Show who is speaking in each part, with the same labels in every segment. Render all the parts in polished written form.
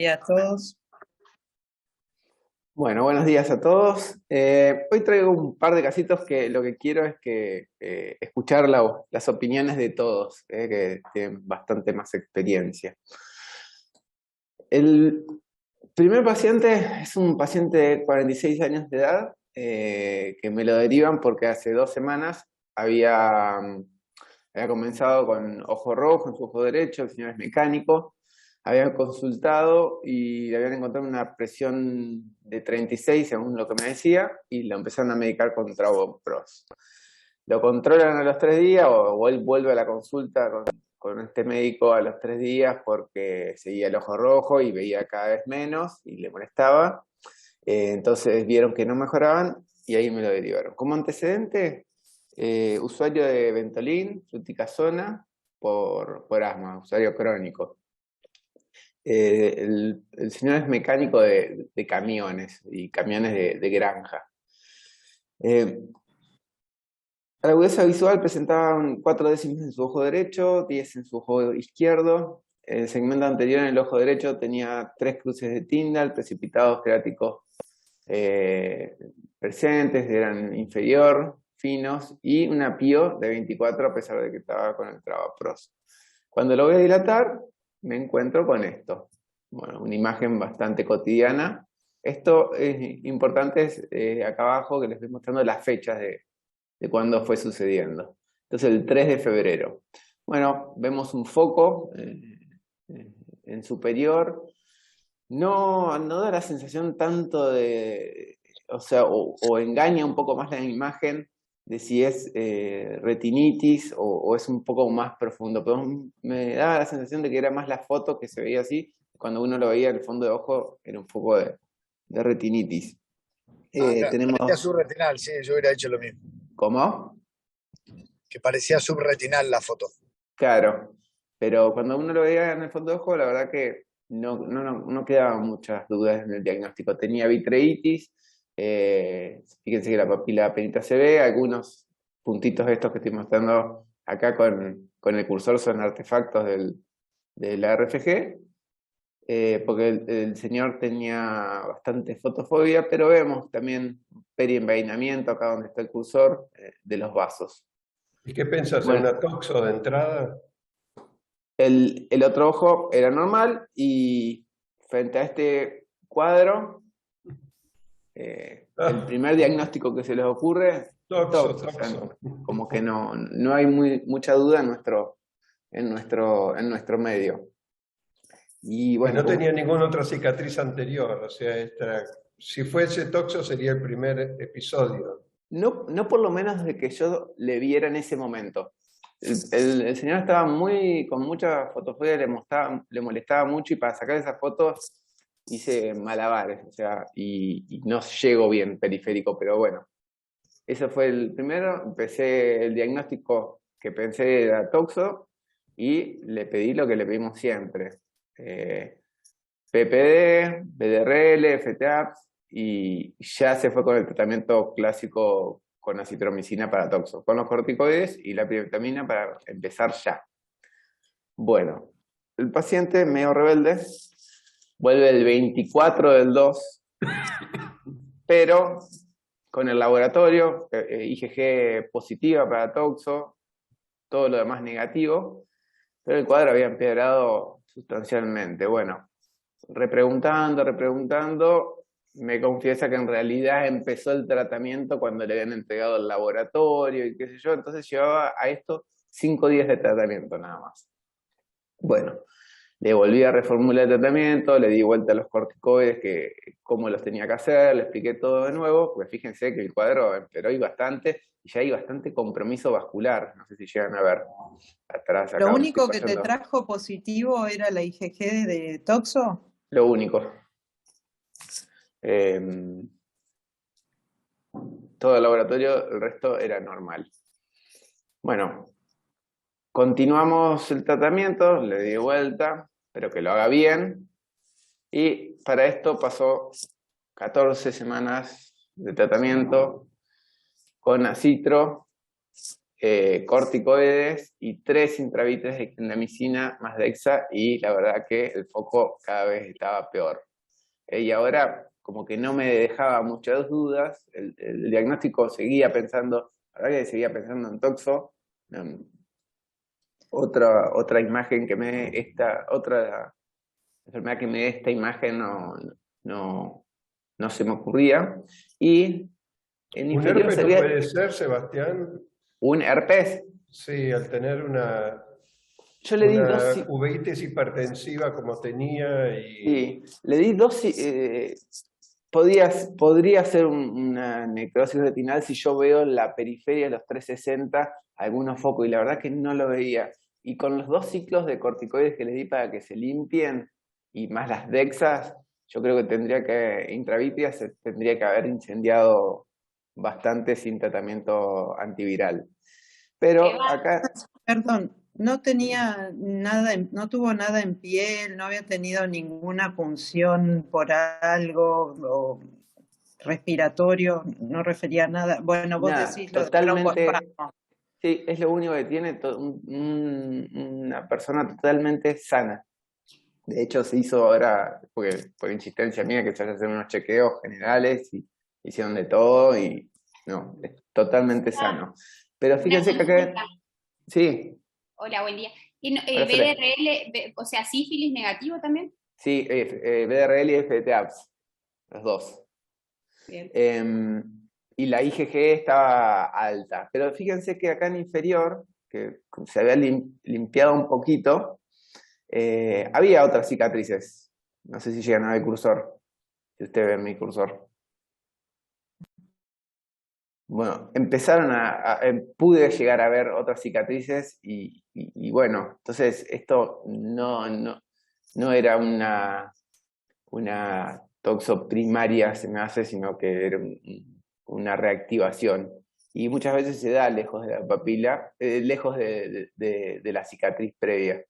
Speaker 1: Y a todos.
Speaker 2: Bueno, buenos días a todos. Hoy traigo un par de casitos que lo que quiero es que escuchar las opiniones de todos, que tienen bastante más experiencia. El primer paciente es un paciente de 46 años de edad, que me lo derivan porque hace 2 semanas había comenzado con ojo rojo en su ojo derecho. El señor es mecánico. Habían consultado y le habían encontrado una presión de 36, según lo que me decía, y lo empezaron a medicar con travoprost. Lo controlan a los 3 días, o él vuelve a la consulta con este médico a los 3 días porque seguía el ojo rojo y veía cada vez menos y le molestaba. Entonces vieron que no mejoraban y ahí me lo derivaron. Como antecedente, usuario de Ventolin, fluticasona, por asma, usuario crónico. El señor es mecánico de camiones y camiones de granja. La agudeza visual presentaba 4 décimas en su ojo derecho, 10 en su ojo izquierdo. El segmento anterior en el ojo derecho tenía 3 cruces de Tyndall, precipitados creáticos eh, presentes, eran inferior, finos, y una PIO de 24 a pesar de que estaba con el travoprost. Cuando lo voy a dilatar, me encuentro con esto. Bueno, una imagen bastante cotidiana. Esto es importante, acá abajo que les estoy mostrando las fechas de cuándo fue sucediendo. Entonces, el 3 de febrero. Bueno, vemos un foco en superior. No da la sensación tanto de, o sea, o engaña un poco más la imagen de si es retinitis o es un poco más profundo. Pero me daba la sensación de que era más la foto que se veía así. Cuando uno lo veía en el fondo de ojo, era un poco de retinitis.
Speaker 3: Parecía
Speaker 2: Tenemos,
Speaker 3: subretinal, sí, yo hubiera hecho lo mismo.
Speaker 2: ¿cómo?
Speaker 3: Que parecía subretinal la foto.
Speaker 2: Claro, pero cuando uno lo veía en el fondo de ojo, la verdad que no quedaban muchas dudas en el diagnóstico. Tenía vitreitis, fíjense que la papila penita se ve, algunos puntitos estos que estoy mostrando acá con el cursor son artefactos de la RFG, porque el señor tenía bastante fotofobia, pero vemos también perienvainamiento acá donde está el cursor, de los vasos.
Speaker 4: ¿Y qué pensás? ¿En
Speaker 2: Bueno,
Speaker 4: una toxo de entrada?
Speaker 2: el otro ojo era normal y frente a este cuadro, el
Speaker 4: Ah,
Speaker 2: primer diagnóstico que se les ocurre,
Speaker 4: toxo,
Speaker 2: TOX. O sea,
Speaker 4: toxo.
Speaker 2: como que no hay mucha duda en nuestro medio. Y
Speaker 4: Y
Speaker 2: bueno,
Speaker 4: no tenía ninguna otra cicatriz anterior, o sea, si fuese toxo sería el primer episodio.
Speaker 2: no por lo menos de que yo le viera en ese momento. El señor estaba con mucha fotofobia, le molestaba mucho, y para sacar esas fotos hice malabares, o sea, y no llego bien periférico, pero bueno. Ese fue el primero. Empecé el diagnóstico que pensé era toxo y le pedí lo que le pedimos siempre. Eh, PPD, BDRL, FTAPS, y ya se fue con el tratamiento clásico con acitromicina para toxo, con los corticoides y la pirimetamina para empezar ya. Bueno, el paciente medio rebelde vuelve el 24 del 2, pero con el laboratorio, IgG positiva para toxo, todo lo demás negativo, pero el cuadro había empeorado sustancialmente. Bueno, repreguntando, me confiesa que en realidad empezó el tratamiento cuando le habían entregado el laboratorio y qué sé yo, entonces llevaba a esto 5 días de tratamiento nada más. Bueno, le volví a reformular el tratamiento, le di vuelta a los corticoides, cómo los tenía que hacer, le expliqué todo de nuevo, pues fíjense que el cuadro empeoró y bastante, y ya hay bastante compromiso vascular. No sé si llegan a ver atrás,
Speaker 1: Lo
Speaker 2: acá donde estoy
Speaker 1: único que te
Speaker 2: fallando.
Speaker 1: trajo positivo era la IgG de Toxo.
Speaker 2: Lo único. Eh, Todo el laboratorio, el resto era normal. Bueno, continuamos el tratamiento, le di vuelta, pero que lo haga bien. Y para esto pasó 14 semanas de tratamiento con acitro, corticoides y 3 intravítreas de clindamicina más Dexa, y la verdad que el foco cada vez estaba peor. Y ahora como que no me dejaba muchas dudas, el diagnóstico seguía pensando, la verdad que seguía pensando en toxo. Otra imagen que me dé otra enfermedad que me dé esta imagen no se me ocurría. Y en
Speaker 4: ¿Un
Speaker 2: inferior
Speaker 4: herpes no
Speaker 2: sería
Speaker 4: puede ser, Sebastián?
Speaker 2: un herpes.
Speaker 4: Sí, al tener
Speaker 2: Yo le di
Speaker 4: una
Speaker 2: dosis.
Speaker 4: uveitis hipertensiva como tenía y...
Speaker 2: Sí, le di dosis. Podría ser una necrosis retinal si yo veo en la periferia de los 360 algunos focos, y la verdad que no lo veía. Y con los 2 ciclos de corticoides que les di para que se limpien, y más las Dexas, yo creo que intravítrea se tendría que haber incendiado bastante sin tratamiento antiviral. Pero acá...
Speaker 1: Perdón, no tenía nada, no tuvo nada en piel, no había tenido ninguna punción por algo o respiratorio, no refería a nada. Bueno, vos
Speaker 2: Nada,
Speaker 1: decís lo de
Speaker 2: totalmente.
Speaker 1: broncoespasmo.
Speaker 2: Sí, es lo único que tiene una persona totalmente sana. De hecho, se hizo ahora, porque por insistencia mía, que se hacen unos chequeos generales y hicieron de todo, y no, es totalmente sano. Pero
Speaker 5: Una
Speaker 2: fíjense que acá...
Speaker 5: consulta.
Speaker 2: Sí,
Speaker 5: Hola, buen día. ¿Y
Speaker 2: hola, Sole.
Speaker 5: BDRL, o sea, sífilis negativo también?
Speaker 2: Sí, BDRL y FTAPS, los dos.
Speaker 5: Bien.
Speaker 2: Y la IgG estaba alta. Pero fíjense que acá en inferior, que se había limpiado un poquito, había otras cicatrices. No sé si llegan a ver el cursor. Si usted ve mi cursor. Bueno, pude llegar a ver otras cicatrices y bueno, entonces esto no era una toxo primaria, se me hace, sino que era una reactivación. Y muchas veces se da lejos de la papila, lejos de la cicatriz previa.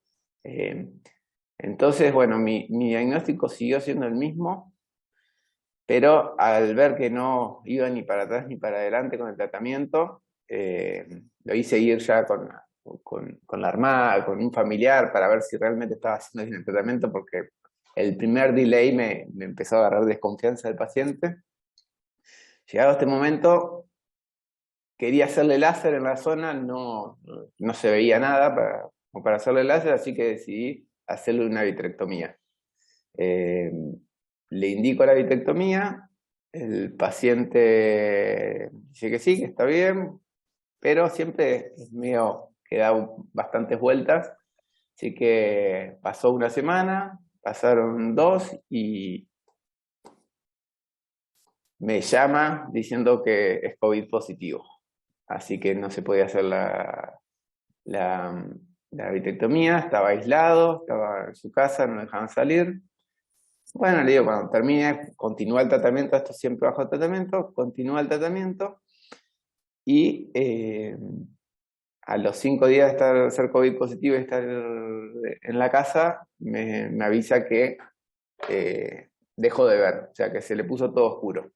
Speaker 2: Entonces, bueno, mi diagnóstico siguió siendo el mismo, pero al ver que no iba ni para atrás ni para adelante con el tratamiento, lo hice ir ya con la armada, con un familiar, para ver si realmente estaba haciendo bien el tratamiento, porque el primer delay me empezó a agarrar desconfianza del paciente. Llegado este momento, quería hacerle láser en la zona, no se veía nada para hacerle láser, así que decidí hacerle una vitrectomía. Le indico la vitrectomía, el paciente dice que sí, que está bien, pero siempre es medio que da bastantes vueltas, así que pasó una semana, pasaron 2 y me llama diciendo que es COVID positivo, así que no se podía hacer la vitrectomía, estaba aislado, estaba en su casa, no dejaban salir. Bueno, le digo, cuando termine, continúa el tratamiento, esto siempre bajo tratamiento, continúa el tratamiento, y a los 5 días de ser COVID positivo y estar en la casa, me avisa que dejó de ver, o sea que se le puso todo oscuro.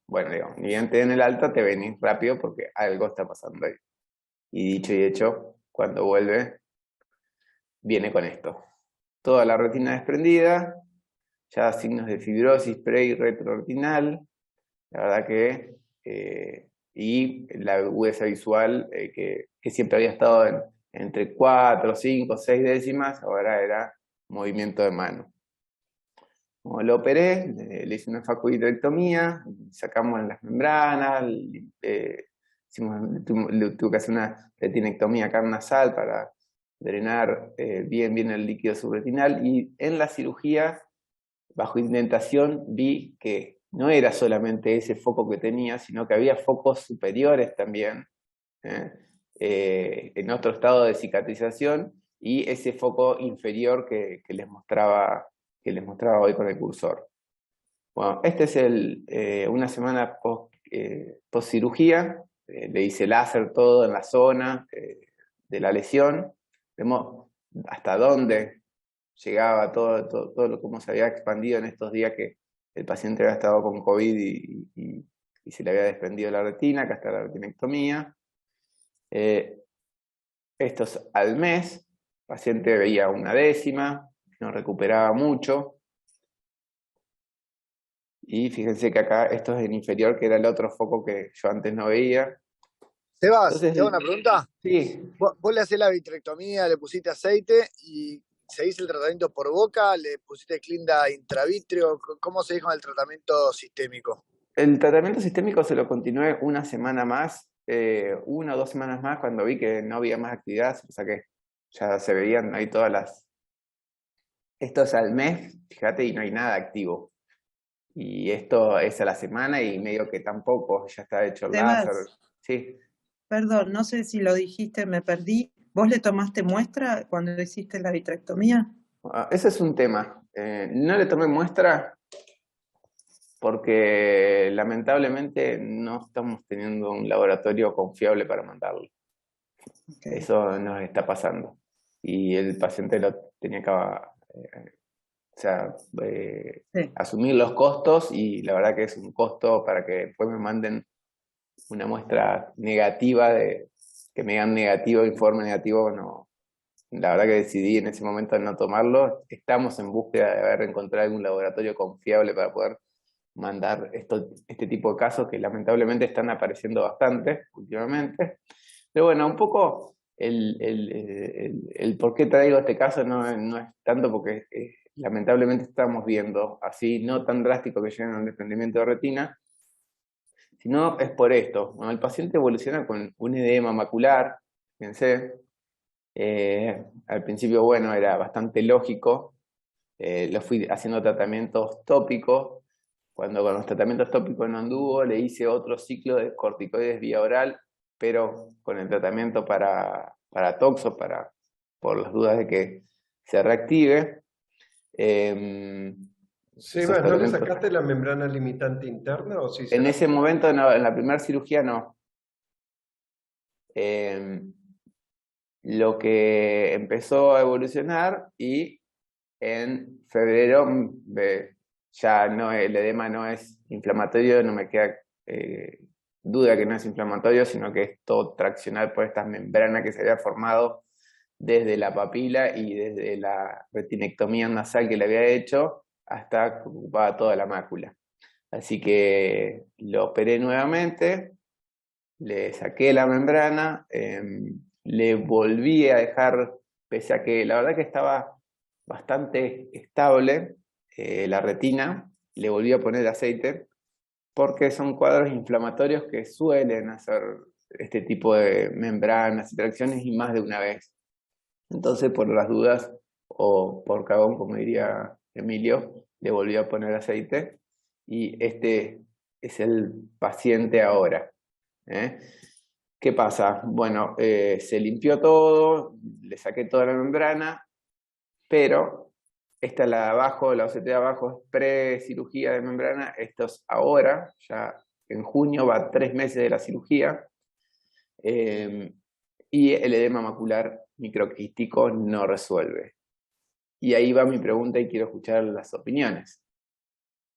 Speaker 2: Bueno, le digo, ni bien te den el alta, te venís rápido porque algo está pasando ahí. Y dicho y hecho, cuando vuelve, viene con esto. Toda la retina desprendida, ya signos de fibrosis pre y retroretinal, la verdad que, y la agudeza visual que siempre había estado entre 4, 5, 6 décimas, ahora era movimiento de mano. Como lo operé, le hice una facovitrectomía, sacamos las membranas, tuve que hacer una retinectomía acá nasal para drenar bien el líquido subretinal, y en la cirugía, bajo indentación, vi que no era solamente ese foco que tenía, sino que había focos superiores también, en otro estado de cicatrización, y ese foco inferior que les mostraba hoy con el cursor. Bueno, este es una semana post cirugía, le hice láser todo en la zona de la lesión, vemos hasta dónde llegaba todo cómo se había expandido en estos días que el paciente había estado con COVID y se le había desprendido la retina, acá está la retinectomía. Estos al mes, el paciente veía una décima, no recuperaba mucho. Y fíjense que acá esto es el inferior, que era el otro foco que yo antes no veía.
Speaker 3: Sebas,
Speaker 2: Entonces,
Speaker 3: ¿te hago una pregunta?
Speaker 2: sí.
Speaker 3: Vos le hacés la vitrectomía, le pusiste aceite y seguís el tratamiento por boca, le pusiste clinda intravítreo. ¿Cómo seguís con el tratamiento sistémico?
Speaker 2: El tratamiento sistémico se lo continué una semana más, 1 o 2 semanas más, cuando vi que no había más actividad, se lo saqué. Ya se veían ahí todas las... Esto es al mes, fíjate, y no hay nada activo. Y esto es a la semana y medio que tampoco, ya está hecho el láser.
Speaker 1: Sebas,
Speaker 2: Sí.
Speaker 1: perdón, no sé si lo dijiste, me perdí. ¿Vos le tomaste muestra cuando hiciste la vitrectomía?
Speaker 2: Ese es un tema. No le tomé muestra porque lamentablemente no estamos teniendo un laboratorio confiable para mandarlo.
Speaker 1: Okay.
Speaker 2: Eso nos está pasando. Y el paciente lo tenía que
Speaker 1: Sí.
Speaker 2: asumir los costos, y la verdad que es un costo para que después me manden una muestra negativa, que me digan negativo, informe negativo. No, la verdad que decidí en ese momento no tomarlo. Estamos en búsqueda de haber encontrado algún laboratorio confiable para poder mandar este tipo de casos que lamentablemente están apareciendo bastante últimamente. Pero bueno, un poco el por qué traigo este caso no es tanto porque lamentablemente estamos viendo, así no tan drástico que lleguen a un desprendimiento de retina, sino es por esto. Bueno, el paciente evoluciona con un edema macular, fíjense. Al principio, bueno, era bastante lógico. Lo fui haciendo tratamientos tópicos. Cuando con los tratamientos tópicos no anduvo, le hice otro ciclo de corticoides vía oral, pero con el tratamiento para toxo, por las dudas de que se reactive.
Speaker 4: Sebas, ¿no le sacaste la membrana limitante interna o sí se
Speaker 2: En
Speaker 4: la
Speaker 2: ese momento, no, en la primera cirugía no. Lo que empezó a evolucionar, y en febrero ya no, el edema no es inflamatorio, no me queda duda que no es inflamatorio, sino que es todo traccional por esta membrana que se había formado desde la papila y desde la retinectomía nasal que le había hecho hasta que ocupaba toda la mácula. Así que lo operé nuevamente, le saqué la membrana, le volví a dejar, pese a que la verdad que estaba bastante estable la retina, le volví a poner aceite, porque son cuadros inflamatorios que suelen hacer este tipo de membranas y tracciones, y más de una vez. Entonces, por las dudas, o por cagón, como diría Emilio, le volví a poner aceite, y este es el paciente ahora. ¿Qué pasa? Bueno, se limpió todo, le saqué toda la membrana, pero esta, la de abajo, la OCT de abajo, es pre-cirugía de membrana. Esto es ahora, ya en junio va 3 meses de la cirugía, y el edema macular microquístico no resuelve. Y ahí va mi pregunta y quiero escuchar las opiniones.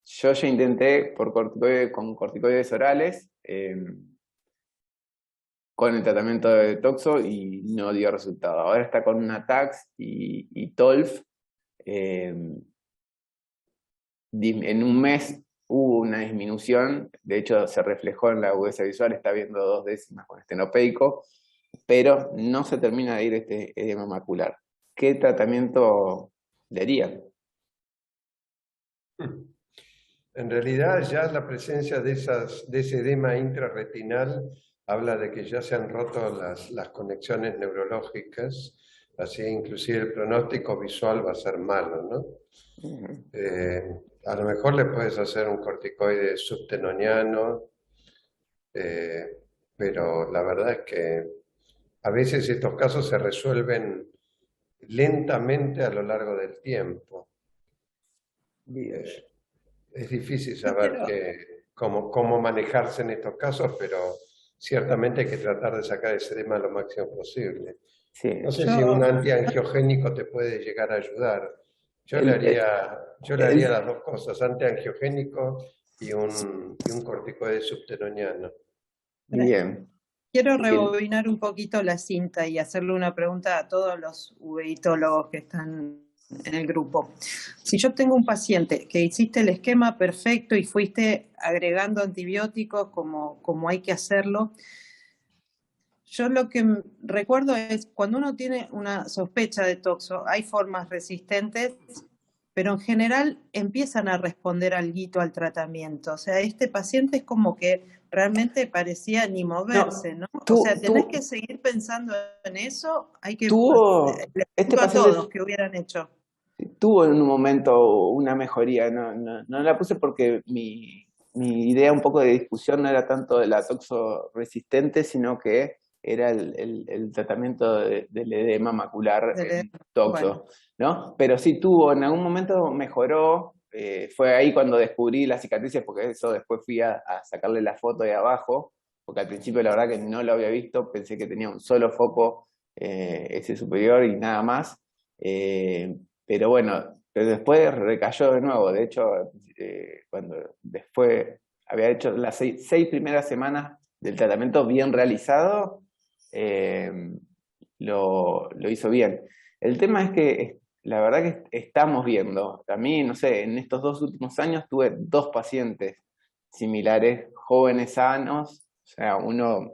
Speaker 2: Yo ya intenté con corticoides orales, con el tratamiento de toxo, y no dio resultado. Ahora está con una TAX y TOLF. En un mes hubo una disminución, de hecho se reflejó en la agudeza visual, está viendo 2 décimas con estenopeico, pero no se termina de ir este edema macular. ¿Qué tratamiento le harían?
Speaker 4: En realidad ya la presencia de ese edema intrarretinal habla de que ya se han roto las conexiones neurológicas, así inclusive el pronóstico visual va a ser malo, ¿no? A lo mejor le puedes hacer un corticoide subtenoniano, pero la verdad es que a veces estos casos se resuelven lentamente a lo largo del tiempo. Es difícil saber cómo manejarse en estos casos, pero ciertamente hay que tratar de sacar ese edema lo máximo posible.
Speaker 2: Sí.
Speaker 4: No sé si un antiangiogénico te puede llegar a ayudar. Yo le haría las dos cosas, antiangiogénico y un corticoide subtenoniano.
Speaker 2: Bien.
Speaker 1: Quiero
Speaker 2: que
Speaker 1: rebobinar un poquito la cinta y hacerle una pregunta a todos los uveitólogos que están en el grupo. Si yo tengo un paciente que hiciste el esquema perfecto y fuiste agregando antibióticos como hay que hacerlo, yo lo que recuerdo es cuando uno tiene una sospecha de toxo, hay formas resistentes, pero en general empiezan a responder alguito al tratamiento. O sea, este paciente es como que realmente parecía ni moverse, ¿no? O sea, tenés que seguir pensando en eso, hay que les
Speaker 2: este
Speaker 1: pregunto a
Speaker 2: paciente
Speaker 1: todos que hubieran hecho.
Speaker 2: tuvo en un momento una mejoría, no la puse porque mi idea un poco de discusión no era tanto de la toxo resistente, sino que era el tratamiento del edema macular en toxo, ¿no? Pero sí tuvo, en algún momento mejoró, fue ahí cuando descubrí las cicatrices, porque eso después fui a sacarle la foto de abajo, porque al principio la verdad que no lo había visto, pensé que tenía un solo foco, ese superior y nada más. Pero bueno, pero después recayó de nuevo. De hecho, cuando después había hecho las 6 primeras semanas del tratamiento bien realizado, lo hizo bien. El tema es que la verdad que estamos viendo, a mí, no sé, en estos 2 últimos años tuve 2 pacientes similares, jóvenes sanos, o sea, uno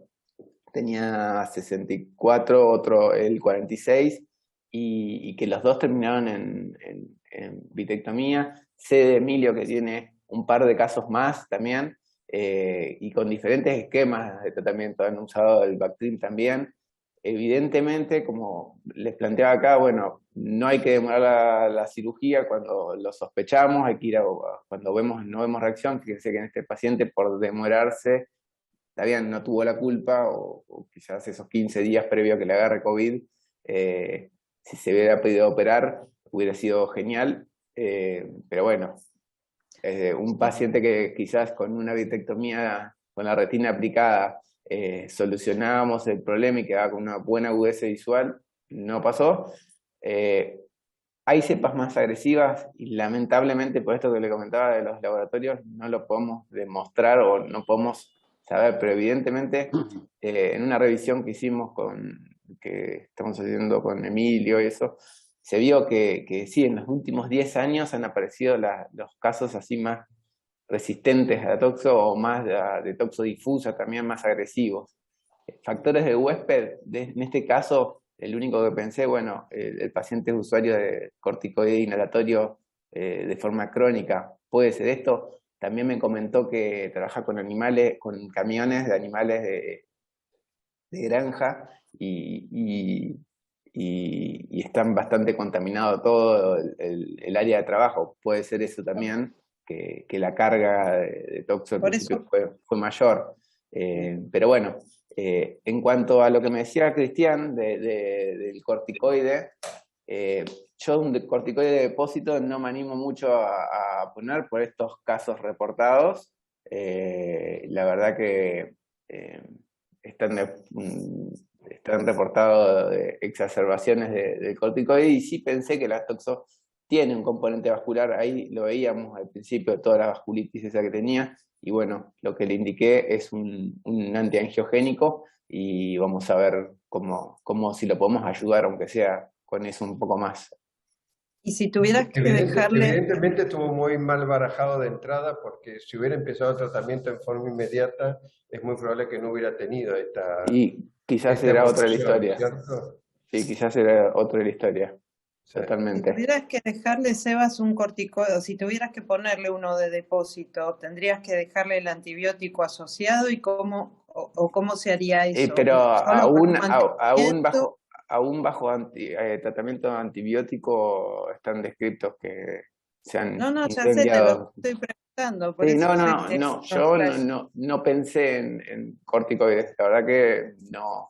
Speaker 2: tenía 64, otro el 46, y que los dos terminaron en vitectomía. Sé de Emilio que tiene un par de casos más también, y con diferentes esquemas de tratamiento. Han usado el Bactrim también. Evidentemente, como les planteaba acá, bueno, no hay que demorar la cirugía cuando lo sospechamos, hay que ir cuando no vemos reacción. Fíjense que en este paciente, por demorarse, está bien, no tuvo la culpa, o quizás esos 15 días previo a que le agarre COVID, si se hubiera podido operar, hubiera sido genial, pero bueno, un paciente que quizás con una vitrectomía, con la retina aplicada, solucionábamos el problema y quedaba con una buena agudeza visual, no pasó. Hay cepas más agresivas y lamentablemente, por esto que le comentaba de los laboratorios, no lo podemos demostrar o no podemos saber, pero evidentemente en una revisión que hicimos que estamos haciendo con Emilio y eso, se vio que sí, en los últimos 10 años han aparecido los casos así más resistentes a la toxo, o más de toxo difusa, también más agresivos. Factores de huésped, en este caso, el único que pensé, bueno, el paciente es usuario de corticoide inhalatorio de forma crónica, puede ser esto. También me comentó que trabaja con animales, con camiones de animales de granja, y están bastante contaminados todo el área de trabajo. Puede ser eso también, que la carga de toxo al principio fue mayor. Pero bueno, en cuanto a lo que me decía Cristian del corticoide, yo un corticoide de depósito no me animo mucho a poner por estos casos reportados. La verdad que están reportados exacerbaciones del corticoide, y sí pensé que la toxo tiene un componente vascular. Ahí lo veíamos al principio, toda la vasculitis esa que tenía, y bueno, lo que le indiqué es un antiangiogénico, y vamos a ver cómo si lo podemos ayudar, aunque sea con eso un poco más.
Speaker 1: Y si tuvieras que dejarle...
Speaker 4: Evidentemente estuvo muy mal barajado de entrada, porque si hubiera empezado el tratamiento en forma inmediata, es muy probable que no hubiera tenido esta...
Speaker 2: Y quizás era otra la historia.
Speaker 4: ¿Cierto?
Speaker 2: Sí, quizás era otra la historia. Sí. Totalmente.
Speaker 1: Si tuvieras que dejarle, Sebas, un corticoide, si tuvieras que ponerle uno de depósito, ¿tendrías que dejarle el antibiótico asociado y cómo se haría eso?
Speaker 2: Pero aún bajo tratamiento antibiótico están descritos que se han
Speaker 1: No, ya sé, te lo estoy preguntando. Por
Speaker 2: sí,
Speaker 1: eso
Speaker 2: yo no pensé en corticoides. La verdad que no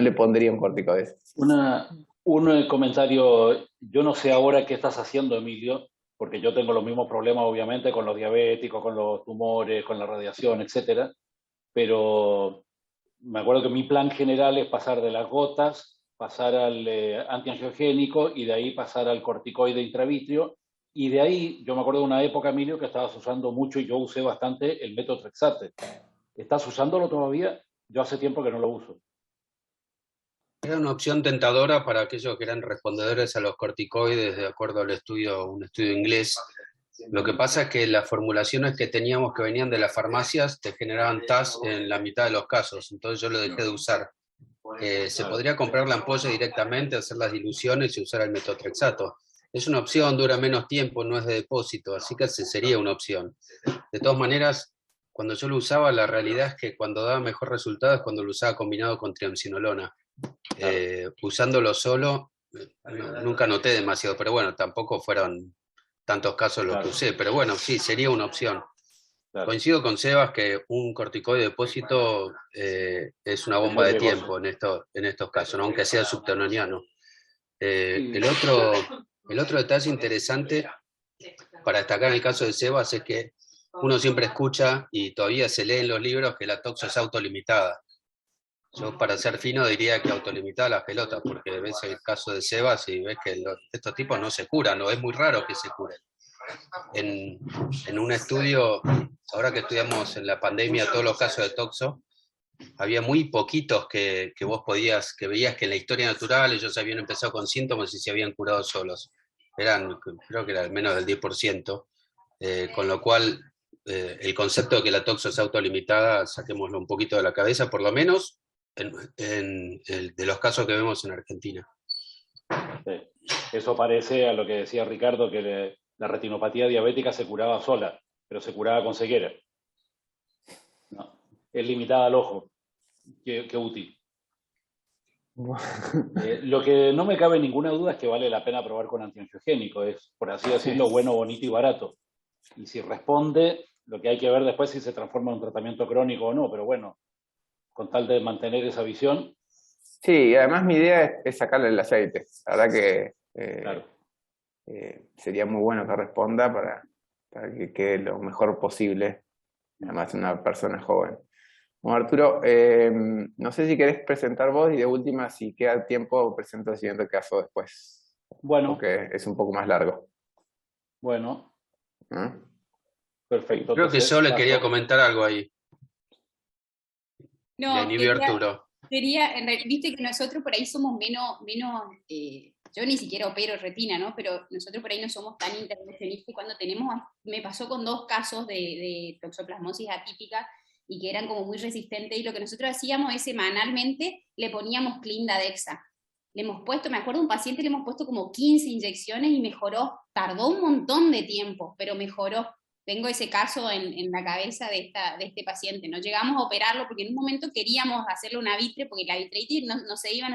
Speaker 2: le pondría un corticoide.
Speaker 6: Un comentario, yo no sé ahora qué estás haciendo, Emilio, porque yo tengo los mismos problemas, obviamente, con los diabéticos, con los tumores, con la radiación, etcétera, pero me acuerdo que mi plan general es pasar de las gotas, pasar al antiangiogénico, y de ahí pasar al corticoide intravítrea, y de ahí, yo me acuerdo de una época, Emilio, que estabas usando mucho, y yo usé bastante el metotrexate. ¿Estás usándolo todavía? Yo hace tiempo que no lo uso.
Speaker 7: Era una opción tentadora para aquellos que eran respondedores a los corticoides, de acuerdo al estudio, un estudio inglés. Lo que pasa es que las formulaciones que teníamos que venían de las farmacias te generaban TAS en la mitad de los casos, entonces yo lo dejé de usar. Se podría comprar la ampolla directamente, hacer las diluciones y usar el metotrexato. Es una opción, dura menos tiempo, no es de depósito, así que sería una opción. De todas maneras, cuando yo lo usaba, la realidad es que cuando daba mejor resultado es cuando lo usaba combinado con triamcinolona. Usándolo solo, nunca noté demasiado, pero bueno, tampoco fueron tantos casos los que usé, pero bueno, sí, sería una opción.
Speaker 6: Claro.
Speaker 7: Coincido con Sebas que un corticoide de depósito es una bomba de tiempo en estos casos, ¿no? Aunque sea subtenoniano. El otro detalle interesante para destacar en el caso de Sebas es que uno siempre escucha y todavía se lee en los libros que la toxo es autolimitada. Yo, para ser fino, diría que autolimitada las pelotas, porque ves el caso de Sebas y ves que estos tipos no se curan, no es muy raro que se curen. En un estudio, ahora que estudiamos en la pandemia todos los casos de toxo, había muy poquitos que veías que en la historia natural ellos habían empezado con síntomas y se habían curado solos. Creo que era menos del 10%, con lo cual el concepto de que la toxo es autolimitada, saquémoslo un poquito de la cabeza, por lo menos de los casos que vemos en Argentina.
Speaker 6: Sí. Eso parece a lo que decía Ricardo, que la retinopatía diabética se curaba sola, pero se curaba con ceguera. No, es limitada al ojo. Qué útil. Lo que no me cabe ninguna duda es que vale la pena probar con antiangiogénico. Es, por así decirlo, bueno, bonito y barato. Y si responde, lo que hay que ver después es si se transforma en un tratamiento crónico o no, pero bueno, con tal de mantener esa visión.
Speaker 2: Sí, además mi idea es sacarle el aceite. La verdad que
Speaker 6: Claro.
Speaker 2: sería muy bueno que responda para que quede lo mejor posible. Además, una persona joven. Bueno, Arturo, no sé si querés presentar vos y de última, si queda tiempo, presento el siguiente caso después.
Speaker 6: Bueno.
Speaker 2: Porque es un poco más largo.
Speaker 6: Bueno.
Speaker 2: ¿No?
Speaker 6: Perfecto.
Speaker 7: Creo que Sole quería comentar algo ahí.
Speaker 5: No,
Speaker 7: Arturo.
Speaker 5: Viste que nosotros por ahí somos menos yo ni siquiera opero retina, ¿no? Pero nosotros por ahí no somos tan intervencionistas y cuando me pasó con 2 casos de toxoplasmosis atípica y que eran como muy resistentes y lo que nosotros hacíamos es semanalmente le poníamos Clindadexa. Le hemos puesto, me acuerdo un paciente le hemos puesto como 15 inyecciones y mejoró, tardó un montón de tiempo, pero mejoró. Tengo ese caso en la cabeza de este paciente. No llegamos a operarlo porque en un momento queríamos hacerle una vitre porque la vitreitis no se iba,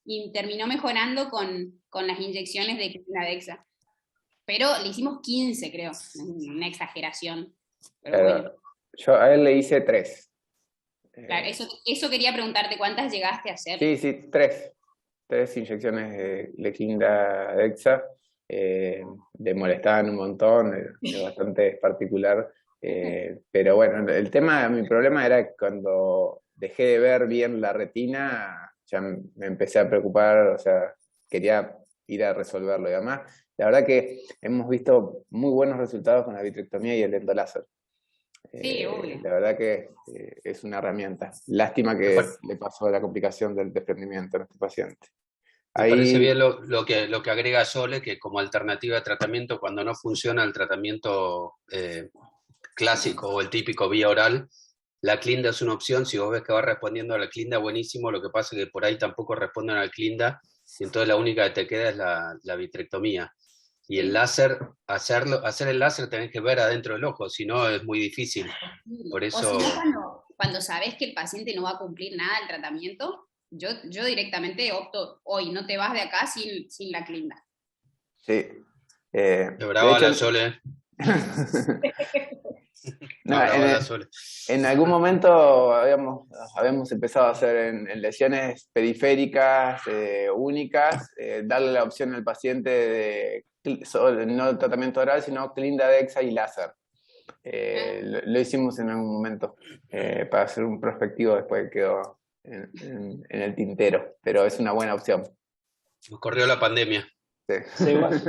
Speaker 5: y terminó mejorando con las inyecciones de Clindadexa. Pero le hicimos 15, creo, una exageración. Pero bueno.
Speaker 2: Yo a él le hice 3.
Speaker 5: Claro, eso quería preguntarte, ¿cuántas llegaste a hacer?
Speaker 2: Sí, 3. 3 inyecciones de Clindadexa. Le molestaban un montón, es bastante particular, pero bueno, mi problema era que cuando dejé de ver bien la retina, ya me empecé a preocupar, o sea, quería ir a resolverlo, y además, la verdad que hemos visto muy buenos resultados con la vitrectomía y el endoláser.
Speaker 5: Sí, obvio.
Speaker 2: La verdad que es una herramienta. Lástima que le pasó la complicación del desprendimiento a este paciente.
Speaker 7: Me parece bien lo que agrega Sole, que como alternativa de tratamiento, cuando no funciona el tratamiento clásico o el típico vía oral, la Clinda es una opción. Si vos ves que va respondiendo a la Clinda, buenísimo. Lo que pasa es que por ahí tampoco responden a la Clinda, y entonces la única que te queda es la vitrectomía. Y el láser, hacer el láser tenés que ver adentro del ojo, si no es muy difícil. Por eso...
Speaker 5: O si no, cuando sabes que el paciente no va a cumplir nada del tratamiento, yo directamente opto, hoy no te vas de acá sin la Clinda.
Speaker 2: Sí.
Speaker 7: Brava la Sole.
Speaker 2: En algún momento habíamos empezado a hacer en lesiones periféricas únicas, darle la opción al paciente de no tratamiento oral, sino Clindadexa y láser. Lo hicimos en algún momento para hacer un prospectivo, después quedó en el tintero, pero es una buena opción.
Speaker 7: Nos corrió la pandemia.
Speaker 2: Sí.
Speaker 6: Sebas,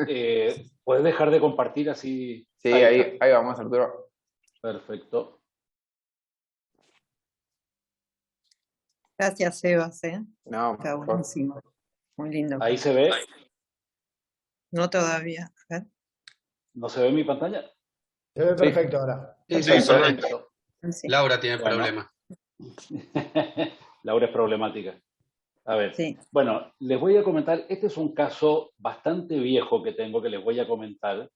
Speaker 6: ¿puedes dejar de compartir así?
Speaker 2: Sí, ahí vamos, Arturo.
Speaker 6: Perfecto.
Speaker 1: Gracias, Sebas,
Speaker 2: No,
Speaker 1: está
Speaker 2: por-
Speaker 1: buenísimo. Muy lindo.
Speaker 6: Ahí se ve,
Speaker 1: No todavía. A ver.
Speaker 6: ¿no se ve mi pantalla?
Speaker 3: Se ve
Speaker 2: Sí.
Speaker 3: perfecto ahora.
Speaker 7: Sí, sí,
Speaker 2: Perfecto.
Speaker 7: perfecto.
Speaker 1: Sí,
Speaker 7: Laura tiene
Speaker 6: Bueno.
Speaker 7: problemas.
Speaker 6: Laura es problemática. A ver,
Speaker 1: sí.
Speaker 6: bueno, les voy a comentar, este es un caso bastante viejo que tengo que les voy a comentar,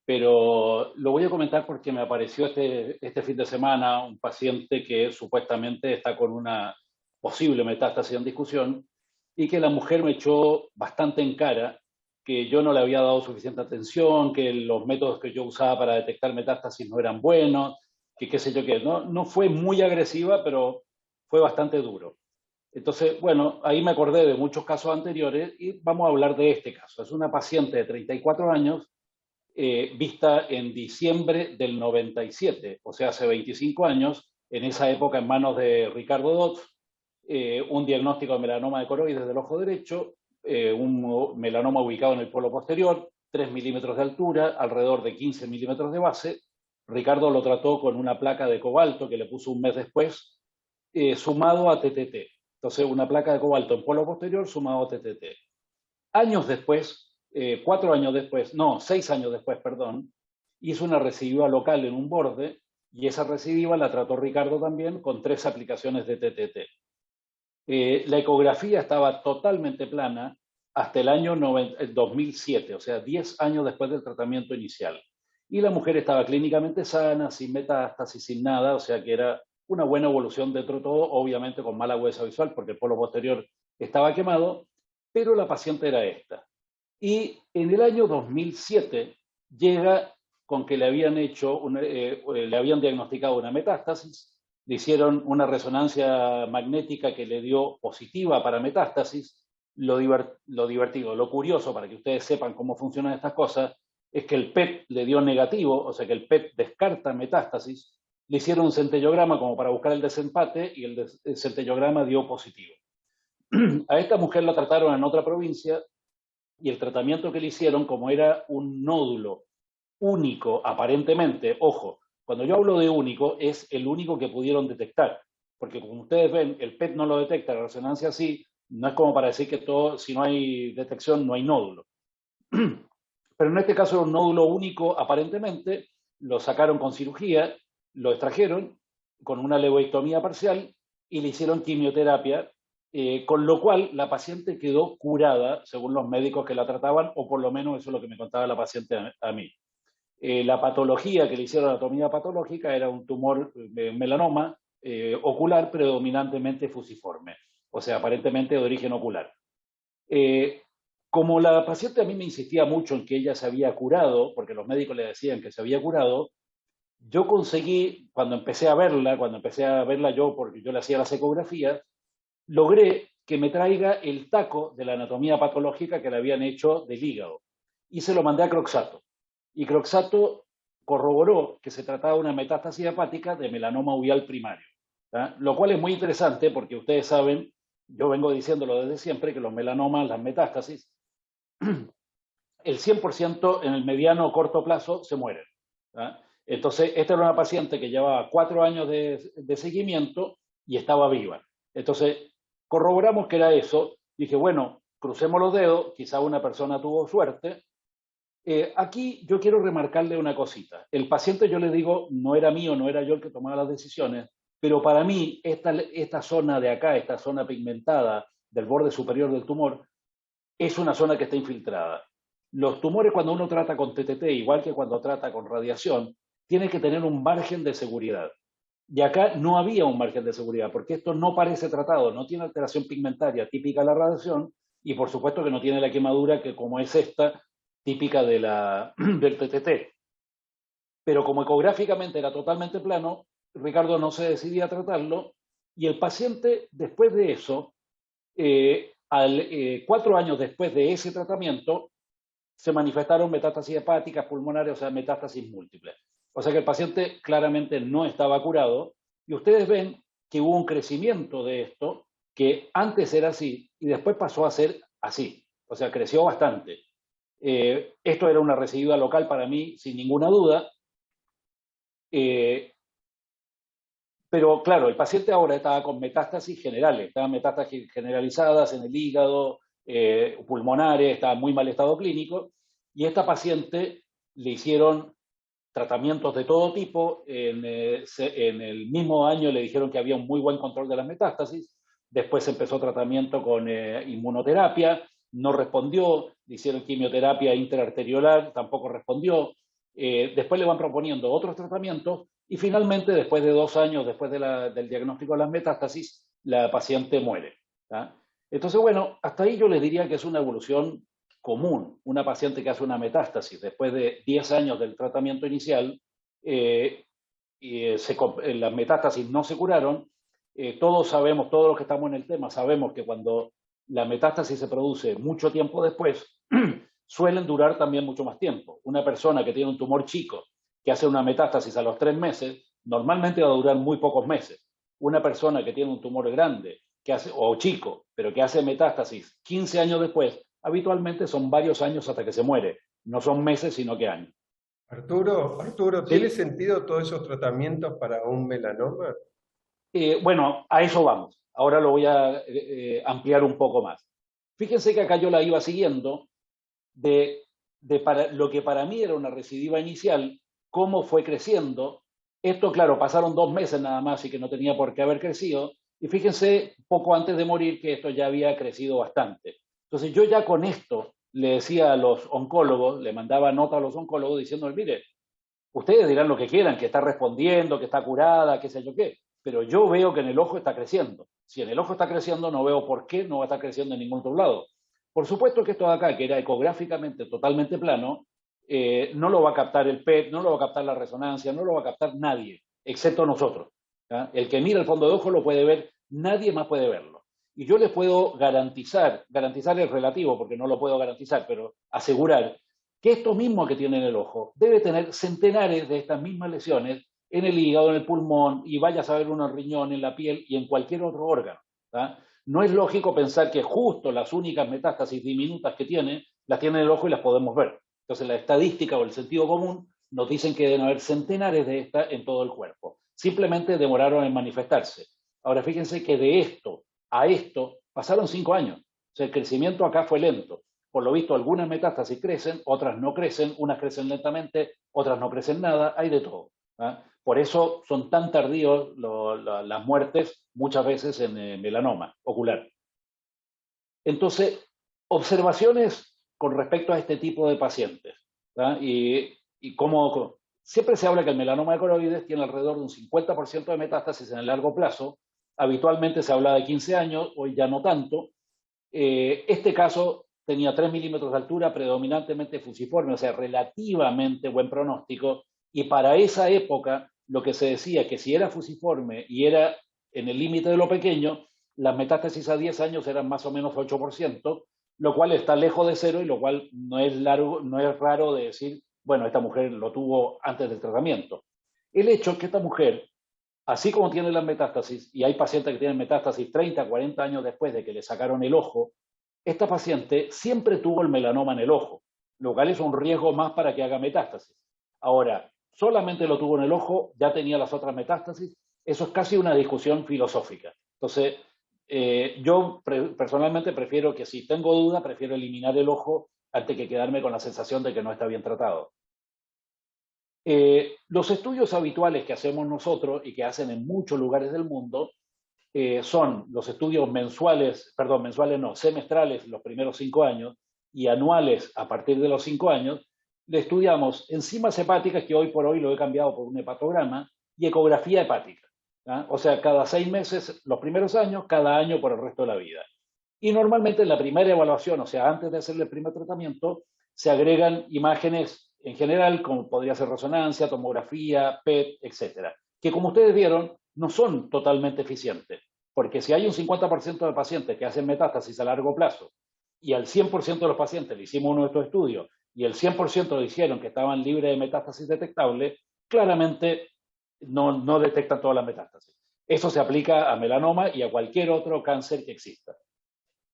Speaker 6: pero lo voy a comentar porque me apareció este fin de semana un paciente que supuestamente está con una posible metástasis en discusión y que la mujer me echó bastante en cara que yo no le había dado suficiente atención, que los métodos que yo usaba para detectar metástasis no eran buenos, que qué sé yo qué. No fue muy agresiva, pero fue bastante duro. Entonces, bueno, ahí me acordé de muchos casos anteriores y vamos a hablar de este caso. Es una paciente de 34 años vista en diciembre del 97, o sea, hace 25 años, en esa época en manos de Ricardo Dotz, un diagnóstico de melanoma de coroides del ojo derecho, un melanoma ubicado en el polo posterior, 3 milímetros de altura, alrededor de 15 milímetros de base. Ricardo lo trató con una placa de cobalto que le puso un mes después, sumado a TTT. Entonces, una placa de cobalto en polo posterior sumado a TTT. Años después, 4 años después, no, 6 años después, perdón, hizo una recidiva local en un borde y esa recidiva la trató Ricardo también con 3 aplicaciones de TTT. La ecografía estaba totalmente plana hasta el año 2007, o sea, 10 años después del tratamiento inicial. Y la mujer estaba clínicamente sana, sin metástasis, sin nada, o sea que era una buena evolución dentro de todo, obviamente con mala agudeza visual porque el polo posterior estaba quemado, pero la paciente era esta. Y en el año 2007 llega con que le habían le habían diagnosticado una metástasis, le hicieron una resonancia magnética que le dio positiva para metástasis. Lo divertido, lo curioso, para que ustedes sepan cómo funcionan estas cosas, es que el PET le dio negativo, o sea que el PET descarta metástasis. Le hicieron un centellograma como para buscar el desempate y el centellograma dio positivo. A esta mujer la trataron en otra provincia y el tratamiento que le hicieron, como era un nódulo único, aparentemente, ojo, cuando yo hablo de único, es el único que pudieron detectar, porque como ustedes ven, el PET no lo detecta, la resonancia sí, no es como para decir que todo, si no hay detección, no hay nódulo. Pero en este caso era un nódulo único, aparentemente, lo sacaron con cirugía, lo extrajeron con una leuectomía parcial y le hicieron quimioterapia, con lo cual la paciente quedó curada, según los médicos que la trataban, o por lo menos eso es lo que me contaba la paciente a mí. La patología que le hicieron, anatomía patológica, era un tumor melanoma ocular predominantemente fusiforme, o sea, aparentemente de origen ocular. Como la paciente a mí me insistía mucho en que ella se había curado, porque los médicos le decían que se había curado, yo conseguí, cuando empecé a verla yo, porque yo le hacía las ecografías, logré que me traiga el taco de la anatomía patológica que le habían hecho del hígado. Y se lo mandé a Croxato. Y Croxato corroboró que se trataba de una metástasis hepática de melanoma uveal primario. ¿tá? Lo cual es muy interesante porque ustedes saben, yo vengo diciéndolo desde siempre, que los melanomas, las metástasis, el 100% en el mediano o corto plazo se mueren. ¿tá? Entonces, esta era una paciente que llevaba 4 años de seguimiento y estaba viva. Entonces, corroboramos que era eso. Dije, bueno, crucemos los dedos, quizá una persona tuvo suerte. Aquí yo quiero remarcarle una cosita. El paciente, yo le digo, no era mío, no era yo el que tomaba las decisiones, pero para mí esta zona de acá, esta zona pigmentada del borde superior del tumor, es una zona que está infiltrada. Los tumores, cuando uno trata con TTT, igual que cuando trata con radiación, tiene que tener un margen de seguridad. Y acá no había un margen de seguridad, porque esto no parece tratado, no tiene alteración pigmentaria típica de la radiación, y por supuesto que no tiene la quemadura que como es esta, típica del TTT. Pero como ecográficamente era totalmente plano, Ricardo no se decidía a tratarlo, y el paciente, después de eso, 4 años después de ese tratamiento, se manifestaron metástasis hepáticas, pulmonares, o sea, metástasis múltiples. O sea que el paciente claramente no estaba curado y ustedes ven que hubo un crecimiento de esto que antes era así y después pasó a ser así. O sea, creció bastante. Esto era una recidiva local para mí, sin ninguna duda. Pero Pero claro, el paciente ahora estaba con metástasis generales, estaban metástasis generalizadas en el hígado, pulmonares, estaba en muy mal estado clínico, y a esta paciente le hicieron tratamientos de todo tipo. En el mismo año le dijeron que había un muy buen control de las metástasis. Después empezó tratamiento con inmunoterapia, no respondió. Le hicieron quimioterapia intraarteriolar, tampoco respondió. Después le van proponiendo otros tratamientos y finalmente, después de 2 años después del diagnóstico de las metástasis, la paciente muere. ¿tá? Entonces, bueno, hasta ahí yo les diría que es una evolución común. Una paciente que hace una metástasis después de 10 años del tratamiento inicial, las metástasis no se curaron. Todos sabemos, todos los que estamos en el tema, sabemos que cuando la metástasis se produce mucho tiempo después, suelen durar también mucho más tiempo. Una persona que tiene un tumor chico, que hace una metástasis a los 3 meses, normalmente va a durar muy pocos meses. Una persona que tiene un tumor grande, o chico, pero que hace metástasis 15 años después, habitualmente son varios años hasta que se muere. No son meses, sino que años.
Speaker 4: Arturo,
Speaker 6: ¿Sí?
Speaker 4: ¿tiene sentido todos esos tratamientos para un melanoma?
Speaker 6: Bueno, a eso vamos. Ahora lo voy a ampliar un poco más. Fíjense que acá yo la iba siguiendo para lo que para mí era una recidiva inicial, cómo fue creciendo. Esto, claro, pasaron 2 meses nada más y que no tenía por qué haber crecido. Y fíjense, poco antes de morir, que esto ya había crecido bastante. Entonces yo ya con esto le decía a los oncólogos, le mandaba nota a los oncólogos diciendo, mire, ustedes dirán lo que quieran, que está respondiendo, que está curada, qué sé yo qué, pero yo veo que en el ojo está creciendo. Si en el ojo está creciendo, no veo por qué no va a estar creciendo en ningún otro lado. Por supuesto que esto de acá, que era ecográficamente totalmente plano, no lo va a captar el PET, no lo va a captar la resonancia, no lo va a captar nadie, excepto nosotros. ¿ya? El que mira el fondo de ojo lo puede ver, nadie más puede verlo. Y yo les puedo garantizar es relativo porque no lo puedo garantizar, pero asegurar que esto mismo que tiene en el ojo debe tener centenares de estas mismas lesiones en el hígado, en el pulmón, y vaya a saber uno en el riñón, en la piel y en cualquier otro órgano. ¿tá? No es lógico pensar que justo las únicas metástasis diminutas que tiene, las tiene en el ojo y las podemos ver. Entonces la estadística o el sentido común nos dicen que deben haber centenares de estas en todo el cuerpo. Simplemente demoraron en manifestarse. Ahora fíjense que de esto a esto pasaron 5 años. O sea, el crecimiento acá fue lento. Por lo visto, algunas metástasis crecen, otras no crecen, unas crecen lentamente, otras no crecen nada, hay de todo. ¿ah? Por eso son tan tardíos las muertes muchas veces en melanoma ocular. Entonces, observaciones con respecto a este tipo de pacientes. ¿tá? Y cómo siempre se habla que el melanoma de coroides tiene alrededor de un 50% de metástasis en el largo plazo. Habitualmente se habla de 15 años, hoy ya no tanto. Este caso tenía 3 milímetros de altura, predominantemente fusiforme, o sea, relativamente buen pronóstico, y para esa época lo que se decía es que si era fusiforme y era en el límite de lo pequeño, las metástasis a 10 años eran más o menos 8%, lo cual está lejos de cero y lo cual no es raro de decir, bueno, esta mujer lo tuvo antes del tratamiento. El hecho es que esta mujer, así como tiene las metástasis, y hay pacientes que tienen metástasis 30, 40 años después de que le sacaron el ojo, esta paciente siempre tuvo el melanoma en el ojo, lo cual es un riesgo más para que haga metástasis. Ahora, solamente lo tuvo en el ojo, ya tenía las otras metástasis, eso es casi una discusión filosófica. Entonces, yo personalmente prefiero que si tengo duda, prefiero eliminar el ojo antes que quedarme con la sensación de que no está bien tratado. Los estudios habituales que hacemos nosotros y que hacen en muchos lugares del mundo son los estudios semestrales los primeros 5 años y anuales a partir de los 5 años. Le estudiamos enzimas hepáticas, que hoy por hoy lo he cambiado por un hepatograma, y ecografía hepática. ¿tá? O sea, cada 6 meses los primeros años, cada año por el resto de la vida. Y normalmente en la primera evaluación, o sea, antes de hacerle el primer tratamiento, se agregan imágenes en general, como podría ser resonancia, tomografía, PET, etcétera, que como ustedes vieron, no son totalmente eficientes, porque si hay un 50% de pacientes que hacen metástasis a largo plazo y al 100% de los pacientes le hicimos uno de estos estudios y el 100% dijeron que estaban libres de metástasis detectable, claramente no detectan todas las metástasis. Eso se aplica a melanoma y a cualquier otro cáncer que exista.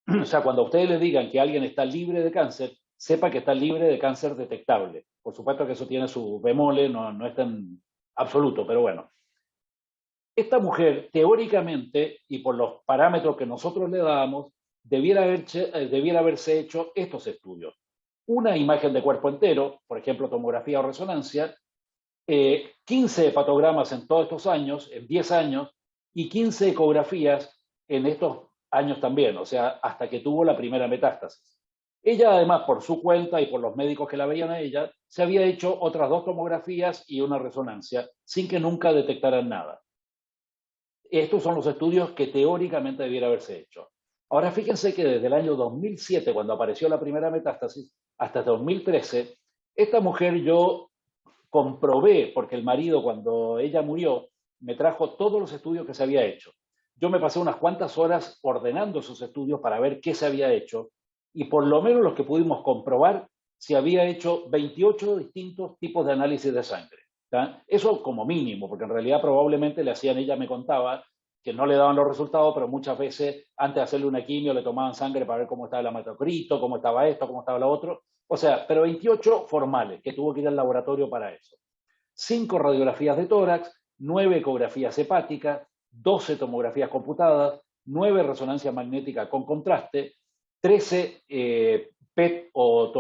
Speaker 6: O sea, cuando a ustedes les digan que alguien está libre de cáncer, sepa que está libre de cáncer detectable. Por supuesto que eso tiene sus bemoles, no es tan absoluto, pero bueno. Esta mujer, teóricamente, y por los parámetros que nosotros le dábamos, debiera haberse hecho estos estudios. Una imagen de cuerpo entero, por ejemplo, tomografía o resonancia, 15 hepatogramas en todos estos años, en 10 años, y 15 ecografías en estos años también, o sea, hasta que tuvo la primera metástasis. Ella, además, por su cuenta y por los médicos que la veían a ella, se había hecho otras 2 tomografías y una resonancia, sin que nunca detectaran nada. Estos son los estudios que teóricamente debiera haberse hecho. Ahora, fíjense que desde el año 2007, cuando apareció la primera metástasis, hasta 2013, esta mujer yo comprobé, porque el marido, cuando ella murió, me trajo todos los estudios que se había hecho. Yo me pasé unas cuantas horas ordenando esos estudios para ver qué se había hecho, y por lo menos los que pudimos comprobar, se había hecho 28 distintos tipos de análisis de sangre. ¿tá? Eso como mínimo, porque en realidad probablemente le hacían, ella me contaba, que no le daban los resultados, pero muchas veces antes de hacerle una quimio le tomaban sangre para ver cómo estaba el hematocrito, cómo estaba esto, cómo estaba lo otro. O sea, pero 28 formales, que tuvo que ir al laboratorio para eso. 5 radiografías de tórax, 9 ecografías hepáticas, 12 tomografías computadas, 9 resonancias magnéticas con contraste, 13 PET o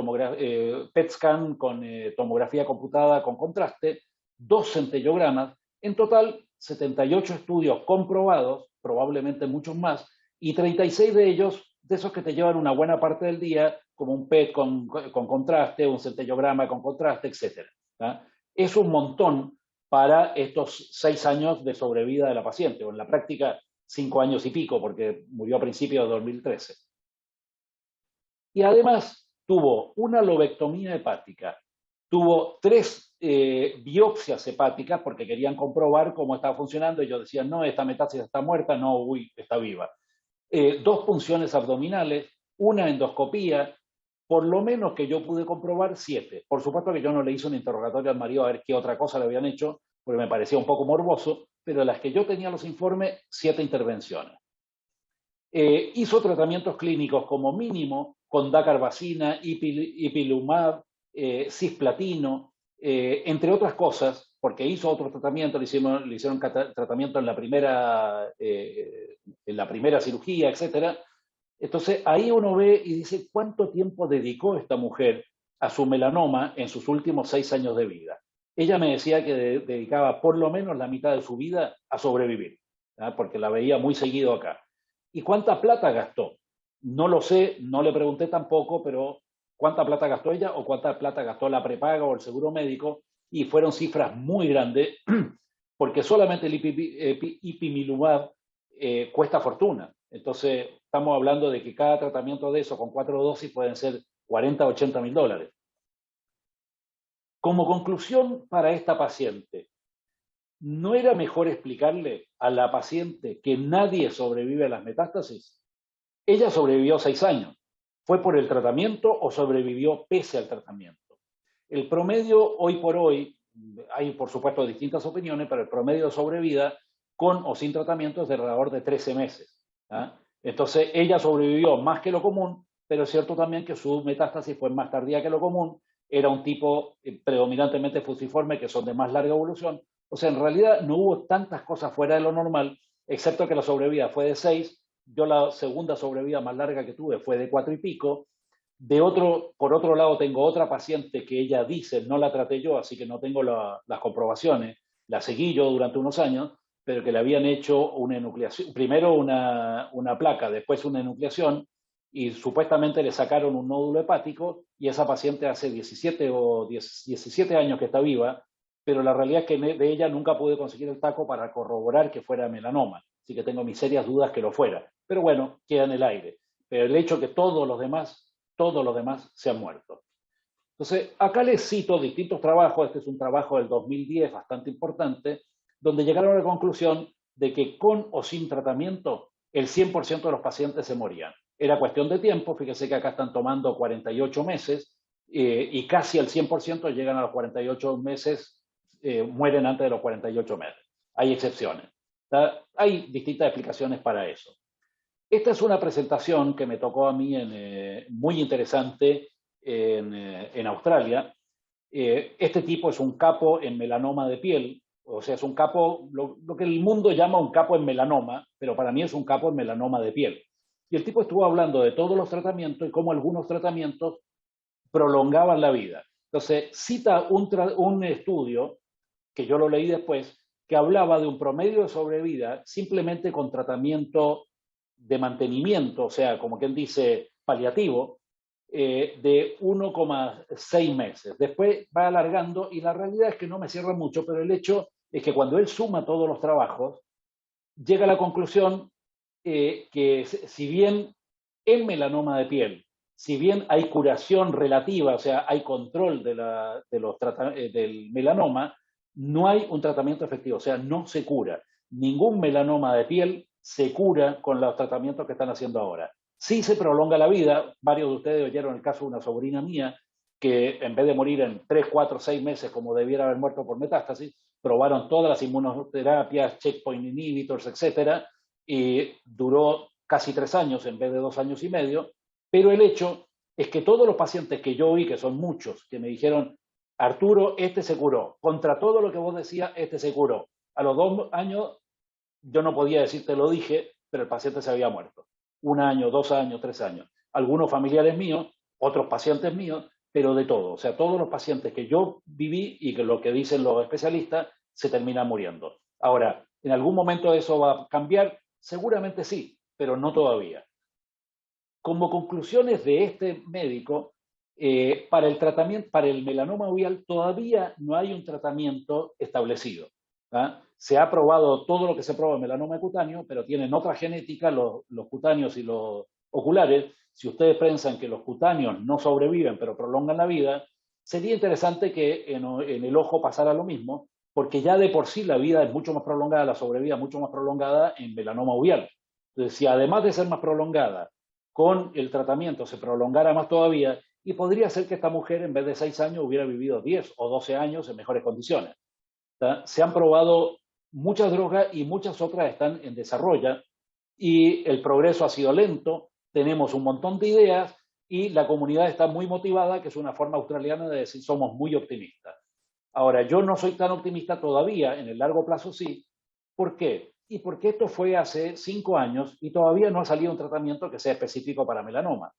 Speaker 6: PET scan con tomografía computada con contraste, 2 centellogramas, en total 78 estudios comprobados, probablemente muchos más, y 36 de ellos, de esos que te llevan una buena parte del día, como un PET con contraste, un centellograma con contraste, etc. Es un montón para estos 6 años de sobrevida de la paciente, o en la práctica 5 años y pico, porque murió a principios de 2013. Y además tuvo una lobectomía hepática, tuvo 3 biopsias hepáticas porque querían comprobar cómo estaba funcionando. Ellos decían, no, esta metástasis está muerta, no, uy, está viva. 2 punciones abdominales, una endoscopía, por lo menos que yo pude comprobar 7. Por supuesto que yo no le hice un interrogatorio al marido a ver qué otra cosa le habían hecho, porque me parecía un poco morboso, pero de las que yo tenía los informes, 7 intervenciones. Hizo tratamientos clínicos como mínimo con dacarbazina, ipilimumab, cisplatino, entre otras cosas, porque hizo otro tratamiento, le hicieron tratamiento en la primera cirugía, etc. Entonces ahí uno ve y dice cuánto tiempo dedicó esta mujer a su melanoma en sus últimos 6 años de vida. Ella me decía que dedicaba por lo menos la mitad de su vida a sobrevivir, ¿sí? Porque la veía muy seguido acá. ¿Y cuánta plata gastó? No lo sé, no le pregunté tampoco, pero cuánta plata gastó ella o cuánta plata gastó la prepaga o el seguro médico, y fueron cifras muy grandes, porque solamente el ipilimumab cuesta fortuna. Entonces, estamos hablando de que cada tratamiento de eso con 4 dosis pueden ser 40 o 80 mil dólares. Como conclusión para esta paciente, ¿no era mejor explicarle a la paciente que nadie sobrevive a las metástasis? Ella sobrevivió 6 años. ¿Fue por el tratamiento o sobrevivió pese al tratamiento? El promedio hoy por hoy, hay por supuesto distintas opiniones, pero el promedio de sobrevida con o sin tratamiento es de alrededor de 13 meses. ¿ah? Entonces ella sobrevivió más que lo común, pero es cierto también que su metástasis fue más tardía que lo común, era un tipo predominantemente fusiforme, que son de más larga evolución. O sea, en realidad no hubo tantas cosas fuera de lo normal, excepto que la sobrevida fue de 6. Yo la segunda sobrevida más larga que tuve fue de 4 y pico. Por otro lado, tengo otra paciente que ella dice, no la traté yo, así que no tengo las comprobaciones, la seguí yo durante unos años, pero que le habían hecho una enucleación, primero una placa, después una enucleación, y supuestamente le sacaron un nódulo hepático, y esa paciente hace 17 años que está viva, pero la realidad es que de ella nunca pude conseguir el taco para corroborar que fuera melanoma, así que tengo mis serias dudas que lo fuera. Pero bueno, queda en el aire. Pero el hecho que todos los demás se han muerto. Entonces, acá les cito distintos trabajos. Este es un trabajo del 2010 bastante importante, donde llegaron a la conclusión de que con o sin tratamiento, el 100% de los pacientes se morían. Era cuestión de tiempo, fíjense que acá están tomando 48 meses, y casi el 100% llegan a los 48 meses, mueren antes de los 48 meses. Hay excepciones. Hay distintas explicaciones para eso. Esta es una presentación que me tocó a mí muy interesante en Australia. Este tipo es un capo en melanoma de piel, O sea, es un capo, lo que el mundo llama un capo en melanoma, pero para mí es un capo en melanoma de piel. Y el tipo estuvo hablando de todos los tratamientos y cómo algunos tratamientos prolongaban la vida. Entonces, cita un estudio, que yo lo leí después, que hablaba de un promedio de sobrevida simplemente con tratamiento de mantenimiento, o sea, como quien dice, paliativo, de 1,6 meses. Después va alargando y la realidad es que no me cierra mucho, pero el hecho es que cuando él suma todos los trabajos, llega a la conclusión que si bien en melanoma de piel, si bien hay curación relativa, o sea, hay control del melanoma, no hay un tratamiento efectivo, o sea, no se cura. Ningún melanoma de piel se cura con los tratamientos que están haciendo ahora. Sí se prolonga la vida. Varios de ustedes oyeron el caso de una sobrina mía que en vez de morir en 3, 4, 6 meses como debiera haber muerto por metástasis, probaron todas las inmunoterapias, checkpoint inhibitors, etcétera, y duró casi 3 años en vez de 2 años y medio. Pero el hecho es que todos los pacientes que yo oí, que son muchos, que me dijeron, Arturo, este se curó, contra todo lo que vos decías, este se curó. A los 2 años, yo no podía decirte lo dije, pero el paciente se había muerto. 1 año, 2 años, 3 años. Algunos familiares míos, otros pacientes míos, pero de todo. O sea, todos los pacientes que yo viví y que lo que dicen los especialistas se terminan muriendo. Ahora, ¿en algún momento eso va a cambiar? Seguramente sí, pero no todavía. Como conclusiones de este médico, para el tratamiento, para el melanoma uveal todavía no hay un tratamiento establecido. Se ha probado todo lo que se prueba en melanoma cutáneo, pero tienen otra genética los cutáneos y los oculares. Si ustedes piensan que los cutáneos no sobreviven pero prolongan la vida, sería interesante que en el ojo pasara lo mismo, porque ya de por sí la vida es mucho más prolongada, la sobrevida es mucho más prolongada en melanoma uveal. Entonces, si además de ser más prolongada, con el tratamiento se prolongara más todavía, y podría ser que esta mujer en vez de 6 años hubiera vivido 10 o 12 años en mejores condiciones. Se han probado muchas drogas y muchas otras están en desarrollo y el progreso ha sido lento, tenemos un montón de ideas y la comunidad está muy motivada, que es una forma australiana de decir somos muy optimistas. Ahora, yo no soy tan optimista todavía, en el largo plazo sí. ¿Por qué? Y porque esto fue hace 5 años y todavía no ha salido un tratamiento que sea específico para melanoma.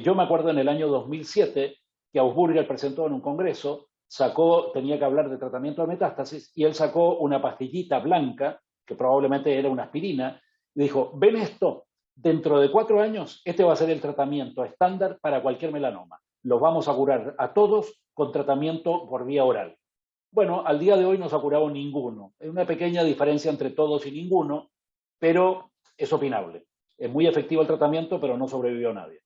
Speaker 6: Yo me acuerdo en el año 2007 que Augsburger presentó en un congreso, tenía que hablar de tratamiento de metástasis, y él sacó una pastillita blanca, que probablemente era una aspirina, y dijo, ¿ven esto? Dentro de 4 años, este va a ser el tratamiento estándar para cualquier melanoma. Los vamos a curar a todos con tratamiento por vía oral. Bueno, al día de hoy no se ha curado ninguno. Hay una pequeña diferencia entre todos y ninguno, pero es opinable. Es muy efectivo el tratamiento, pero no sobrevivió nadie.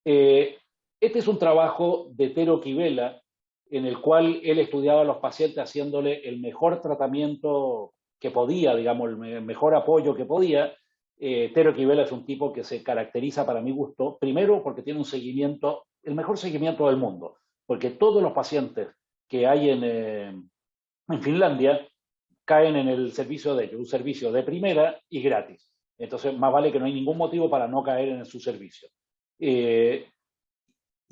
Speaker 6: Este es un trabajo de Tero Kivela, en el cual él estudiaba a los pacientes haciéndole el mejor tratamiento que podía, digamos, el mejor apoyo que podía. Tero Kivela es un tipo que se caracteriza, para mi gusto, primero porque tiene un seguimiento, el mejor seguimiento del mundo, porque todos los pacientes que hay en Finlandia caen en el servicio de ellos, un servicio de primera y gratis. Entonces, más vale que no hay ningún motivo para no caer en su servicio.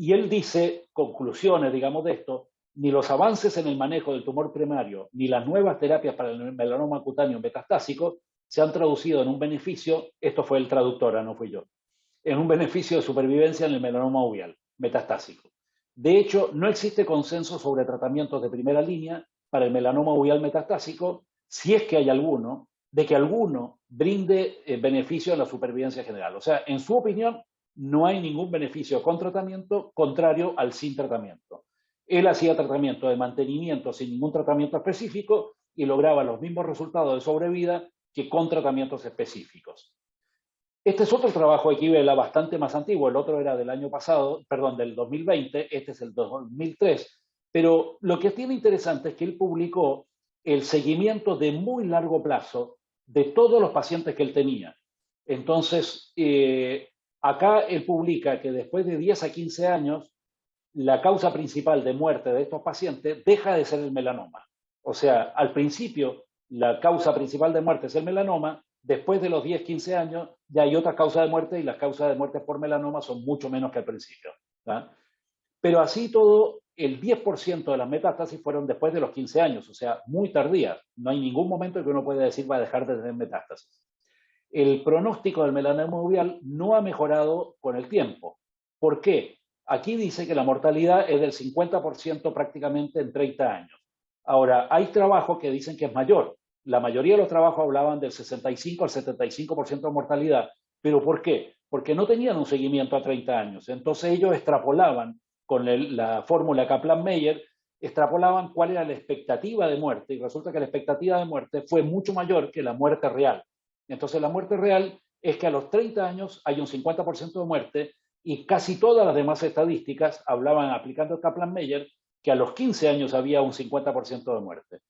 Speaker 6: Y él dice, conclusiones, digamos, de esto, ni los avances en el manejo del tumor primario, ni las nuevas terapias para el melanoma cutáneo metastásico se han traducido en un beneficio, esto fue el traductor, no fui yo, en un beneficio de supervivencia en el melanoma uveal metastásico. De hecho, no existe consenso sobre tratamientos de primera línea para el melanoma uveal metastásico, si es que hay alguno, de que alguno brinde beneficio a la supervivencia general. O sea, en su opinión, no hay ningún beneficio con tratamiento contrario al sin tratamiento. Él hacía tratamiento de mantenimiento sin ningún tratamiento específico y lograba los mismos resultados de sobrevida que con tratamientos específicos. Este es otro trabajo de Kivela bastante más antiguo, el otro era del año pasado, perdón, del 2020, este es el 2003, pero lo que tiene interesante es que él publicó el seguimiento de muy largo plazo de todos los pacientes que él tenía. Entonces, acá él publica que después de 10 a 15 años, la causa principal de muerte de estos pacientes deja de ser el melanoma. O sea, al principio, la causa principal de muerte es el melanoma, después de los 10, 15 años, ya hay otras causas de muerte y las causas de muerte por melanoma son mucho menos que al principio. Pero así todo, el 10% de las metástasis fueron después de los 15 años, o sea, muy tardías. No hay ningún momento en que uno pueda decir va a dejar de tener metástasis. El pronóstico del melanoma uveal no ha mejorado con el tiempo. ¿Por qué? Aquí dice que la mortalidad es del 50% prácticamente en 30 años. Ahora, hay trabajos que dicen que es mayor. La mayoría de los trabajos hablaban del 65 al 75% de mortalidad. ¿Pero por qué? Porque no tenían un seguimiento a 30 años. Entonces ellos extrapolaban con la fórmula Kaplan-Meier, extrapolaban cuál era la expectativa de muerte y resulta que la expectativa de muerte fue mucho mayor que la muerte real. Entonces la muerte real es que a los 30 años hay un 50% de muerte y casi todas las demás estadísticas hablaban, aplicando el Kaplan-Meier, que a los 15 años había un 50% de muerte.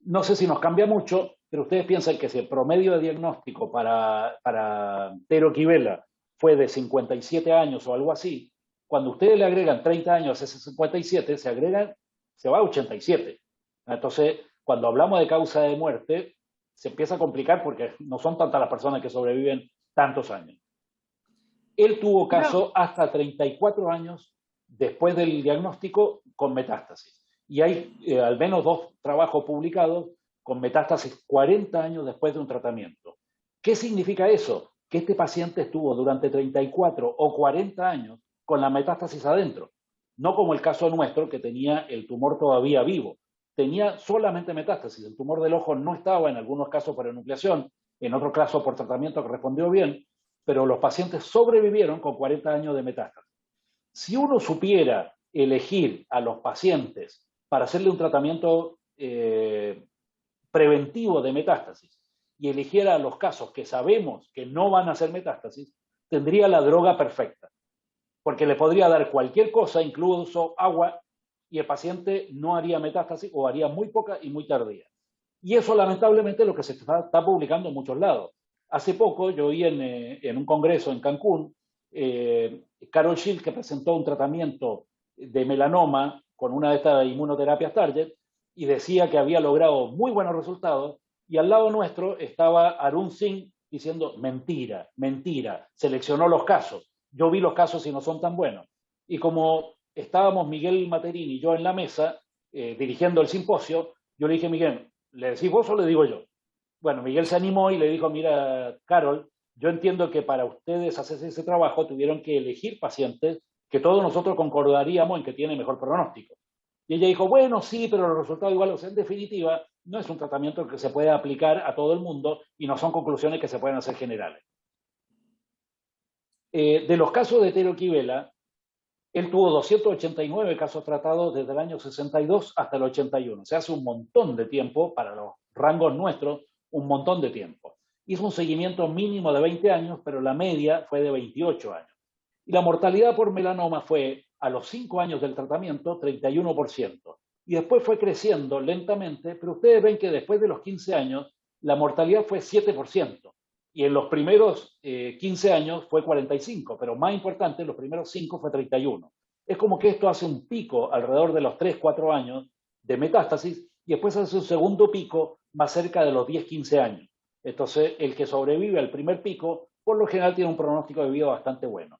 Speaker 6: No sé si nos cambia mucho, pero ustedes piensan que si el promedio de diagnóstico para Tero Quibela fue de 57 años o algo así, cuando ustedes le agregan 30 años a ese 57, se va a 87. Entonces, cuando hablamos de causa de muerte, se empieza a complicar porque no son tantas las personas que sobreviven tantos años. Él tuvo caso hasta 34 años después del diagnóstico con metástasis. Y hay al menos 2 trabajos publicados con metástasis 40 años después de un tratamiento. ¿Qué significa eso? Que este paciente estuvo durante 34 o 40 años con la metástasis adentro. No como el caso nuestro, que tenía el tumor todavía vivo. Tenía solamente metástasis. El tumor del ojo no estaba, en algunos casos por enucleación, en otros casos por tratamiento que respondió bien, pero los pacientes sobrevivieron con 40 años de metástasis. Si uno supiera elegir a los pacientes para hacerle un tratamiento preventivo de metástasis y eligiera los casos que sabemos que no van a hacer metástasis, tendría la droga perfecta. Porque le podría dar cualquier cosa, incluso agua, y el paciente no haría metástasis o haría muy poca y muy tardía. Y eso lamentablemente es lo que se está publicando en muchos lados. Hace poco yo oí en un congreso en Cancún, Carol Shield, que presentó un tratamiento de melanoma con una de estas inmunoterapias target y decía que había logrado muy buenos resultados, y al lado nuestro estaba Arun Singh diciendo mentira, mentira, seleccionó los casos, yo vi los casos y no son tan buenos. Y como estábamos Miguel Materini y yo en la mesa dirigiendo el simposio, yo le dije, Miguel, ¿le decís vos o le digo yo? Bueno, Miguel se animó y le dijo, mira, Carol, yo entiendo que para ustedes hacer ese trabajo tuvieron que elegir pacientes que todos nosotros concordaríamos en que tienen mejor pronóstico. Y ella dijo, bueno, sí, pero los resultados igual, o sea, en definitiva, no es un tratamiento que se puede aplicar a todo el mundo y no son conclusiones que se pueden hacer generales. De los casos de Tero Quibela, él tuvo 289 casos tratados desde el año 62 hasta el 81. O sea, hace un montón de tiempo, para los rangos nuestros, un montón de tiempo. Hizo un seguimiento mínimo de 20 años, pero la media fue de 28 años. Y la mortalidad por melanoma fue, a los 5 años del tratamiento, 31%. Y después fue creciendo lentamente, pero ustedes ven que después de los 15 años, la mortalidad fue 7%. Y en los primeros 15 años fue 45%, pero más importante, en los primeros 5 fue 31%. Es como que esto hace un pico alrededor de los 3, 4 años de metástasis y después hace un segundo pico más cerca de los 10, 15 años. Entonces, el que sobrevive al primer pico, por lo general tiene un pronóstico de vida bastante bueno.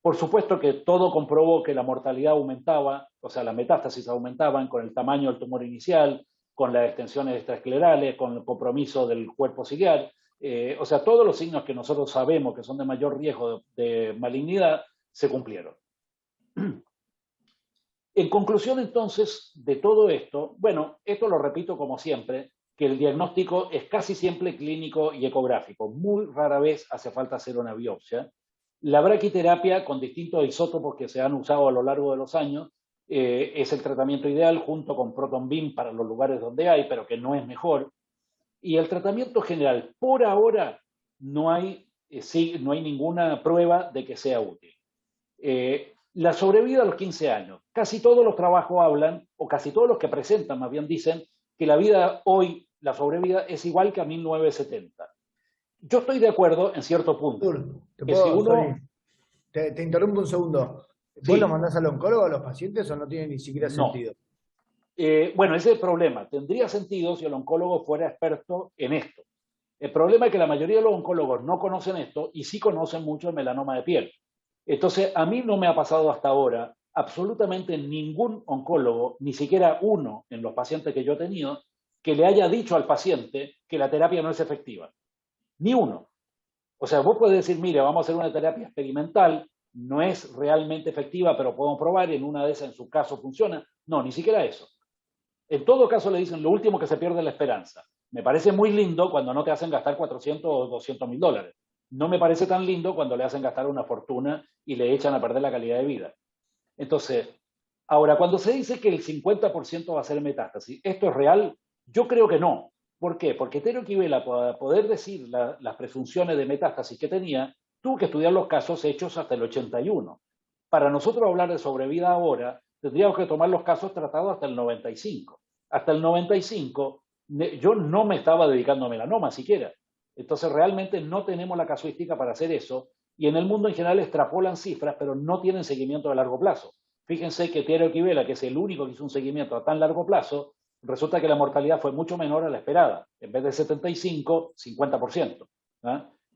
Speaker 6: Por supuesto que todo comprobó que la mortalidad aumentaba, o sea, las metástasis aumentaban con el tamaño del tumor inicial, con las extensiones extraesclerales, con el compromiso del cuerpo ciliar. O sea, todos los signos que nosotros sabemos que son de mayor riesgo de malignidad se cumplieron. En conclusión, entonces, de todo esto, bueno, esto lo repito como siempre, que el diagnóstico es casi siempre clínico y ecográfico. Muy rara vez hace falta hacer una biopsia. La braquiterapia con distintos isótopos que se han usado a lo largo de los años es el tratamiento ideal junto con Proton Beam para los lugares donde hay, pero que no es mejor. Y el tratamiento general, por ahora, no hay ninguna prueba de que sea útil. La sobrevida a los 15 años. Casi todos los trabajos hablan, o casi todos los que presentan más bien dicen, que la vida hoy, la sobrevida, es igual que a 1970. Yo estoy de acuerdo en cierto punto.
Speaker 3: Te interrumpo un segundo. ¿Vos
Speaker 6: Sí.
Speaker 3: lo mandás al oncólogo a los pacientes o no tiene ni siquiera sentido?
Speaker 6: Bueno, ese es el problema. Tendría sentido si el oncólogo fuera experto en esto. El problema es que la mayoría de los oncólogos no conocen esto y sí conocen mucho el melanoma de piel. Entonces, a mí no me ha pasado hasta ahora absolutamente ningún oncólogo, ni siquiera uno en los pacientes que yo he tenido, que le haya dicho al paciente que la terapia no es efectiva. Ni uno. O sea, vos podés decir, mire, vamos a hacer una terapia experimental, no es realmente efectiva, pero podemos probar, y en una de esas, en su caso, funciona. No, ni siquiera eso. En todo caso le dicen, lo último que se pierde es la esperanza. Me parece muy lindo cuando no te hacen gastar 400 o 200 mil dólares. No me parece tan lindo cuando le hacen gastar una fortuna y le echan a perder la calidad de vida. Entonces, ahora, cuando se dice que el 50% va a ser metástasis, ¿esto es real? Yo creo que no. ¿Por qué? Porque Tero Quibela, para poder decir las presunciones de metástasis que tenía, tuvo que estudiar los casos hechos hasta el 81. Para nosotros hablar de sobrevida ahora, tendríamos que tomar los casos tratados hasta el 95. Hasta el 95, yo no me estaba dedicando a melanoma siquiera. Entonces, realmente no tenemos la casuística para hacer eso. Y en el mundo en general extrapolan cifras, pero no tienen seguimiento de largo plazo. Fíjense que Tero Quibela, que es el único que hizo un seguimiento a tan largo plazo, resulta que la mortalidad fue mucho menor a la esperada. En vez de 75, 50%.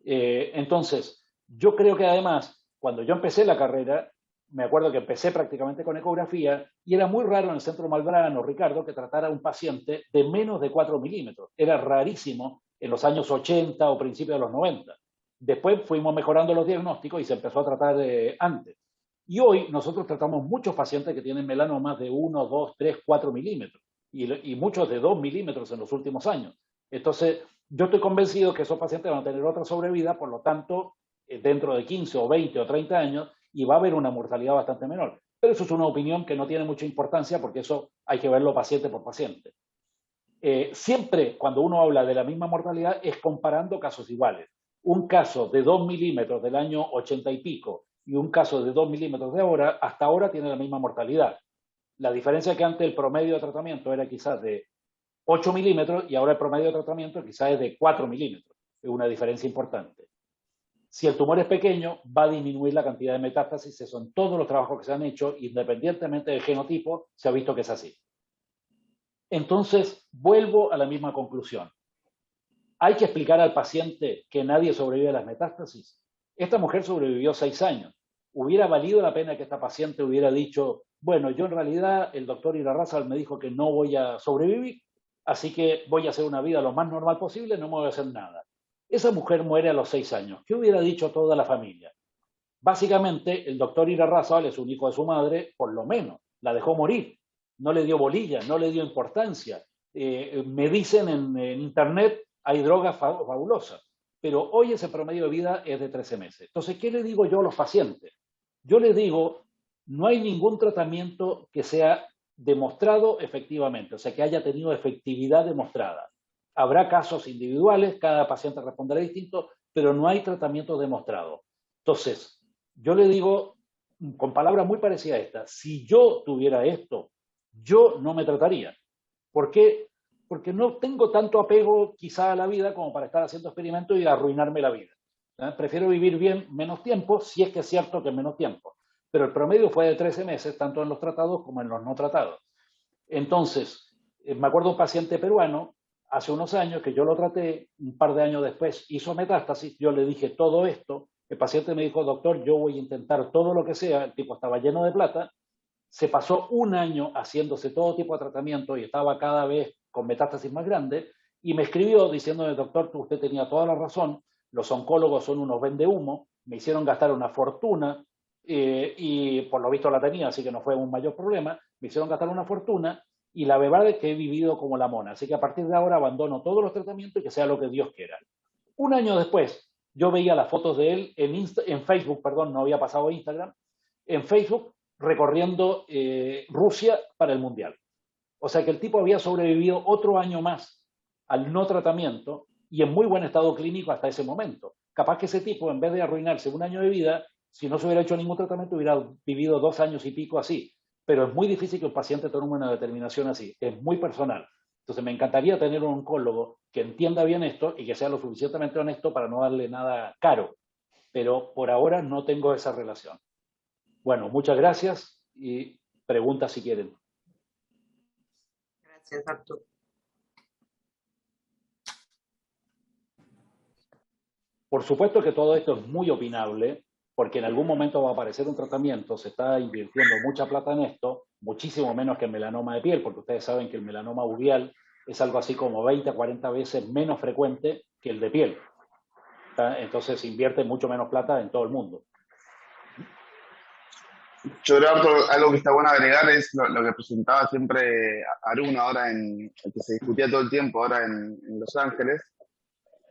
Speaker 6: Entonces, yo creo que además, cuando yo empecé la carrera, me acuerdo que empecé prácticamente con ecografía y era muy raro en el centro Malbrano, Ricardo, que tratara a un paciente de menos de 4 milímetros. Era rarísimo en los años 80 o principios de los 90. Después fuimos mejorando los diagnósticos y se empezó a tratar antes. Y hoy nosotros tratamos muchos pacientes que tienen melanomas de 1, 2, 3, 4 milímetros y muchos de 2 milímetros en los últimos años. Entonces, yo estoy convencido que esos pacientes van a tener otra sobrevida, por lo tanto, dentro de 15 o 20 o 30 años, y va a haber una mortalidad bastante menor. Pero eso es una opinión que no tiene mucha importancia porque eso hay que verlo paciente por paciente. Siempre cuando uno habla de la misma mortalidad es comparando casos iguales. Un caso de 2 milímetros del año 80 y pico y un caso de 2 milímetros de ahora, hasta ahora tiene la misma mortalidad. La diferencia es que antes el promedio de tratamiento era quizás de 8 milímetros y ahora el promedio de tratamiento quizás es de 4 milímetros. Es una diferencia importante. Si el tumor es pequeño, va a disminuir la cantidad de metástasis. Esos son todos los trabajos que se han hecho, independientemente del genotipo, se ha visto que es así. Entonces, vuelvo a la misma conclusión. ¿Hay que explicar al paciente que nadie sobrevive a las metástasis? Esta mujer sobrevivió 6 años. ¿Hubiera valido la pena que esta paciente hubiera dicho, bueno, yo en realidad el doctor Irarrázaval me dijo que no voy a sobrevivir, así que voy a hacer una vida lo más normal posible, no me voy a hacer nada? Esa mujer muere a los 6 años. ¿Qué hubiera dicho toda la familia? Básicamente, el doctor Irarrázaval es un hijo de su madre, por lo menos, la dejó morir. No le dio bolilla, no le dio importancia. Me dicen en internet, hay drogas fabulosas, pero hoy ese promedio de vida es de 13 meses. Entonces, ¿qué le digo yo a los pacientes? Yo les digo, no hay ningún tratamiento que sea demostrado efectivamente, o sea, que haya tenido efectividad demostrada. Habrá casos individuales, cada paciente responderá distinto, pero no hay tratamiento demostrado. Entonces, yo le digo, con palabras muy parecidas a esta, si yo tuviera esto, yo no me trataría. ¿Por qué? Porque no tengo tanto apego quizá a la vida como para estar haciendo experimentos y arruinarme la vida. Prefiero vivir bien menos tiempo, si es que es cierto que menos tiempo. Pero el promedio fue de 13 meses, tanto en los tratados como en los no tratados. Entonces, me acuerdo de un paciente peruano, hace unos años, que yo lo traté, un par de años después hizo metástasis, yo le dije todo esto, el paciente me dijo, doctor, yo voy a intentar todo lo que sea, el tipo estaba lleno de plata, se pasó un año haciéndose todo tipo de tratamiento y estaba cada vez con metástasis más grandes, y me escribió diciéndome, doctor, usted tenía toda la razón, los oncólogos son unos vendehumo, me hicieron gastar una fortuna, y por lo visto la tenía, así que no fue un mayor problema, me hicieron gastar una fortuna, y la verdad es que he vivido como la mona, así que a partir de ahora abandono todos los tratamientos y que sea lo que Dios quiera. Un año después, yo veía las fotos de él en Facebook, perdón, no había pasado a Instagram, en Facebook, recorriendo Rusia para el Mundial. O sea que el tipo había sobrevivido otro año más al no tratamiento y en muy buen estado clínico hasta ese momento. Capaz que ese tipo, en vez de arruinarse un año de vida, si no se hubiera hecho ningún tratamiento, hubiera vivido 2 años y pico así. Pero es muy difícil que un paciente tome una determinación así. Es muy personal. Entonces me encantaría tener un oncólogo que entienda bien esto y que sea lo suficientemente honesto para no darle nada caro. Pero por ahora no tengo esa relación. Bueno, muchas gracias y preguntas si quieren.
Speaker 1: Gracias, Arturo.
Speaker 6: Por supuesto que todo esto es muy opinable, porque en algún momento va a aparecer un tratamiento, se está invirtiendo mucha plata en esto, muchísimo menos que el melanoma de piel, porque ustedes saben que el melanoma uveal es algo así como 20 a 40 veces menos frecuente que el de piel. Entonces se invierte mucho menos plata en todo el mundo.
Speaker 8: Yo creo que algo que está bueno agregar es lo que presentaba siempre Arun ahora, que se discutía todo el tiempo ahora en Los Ángeles,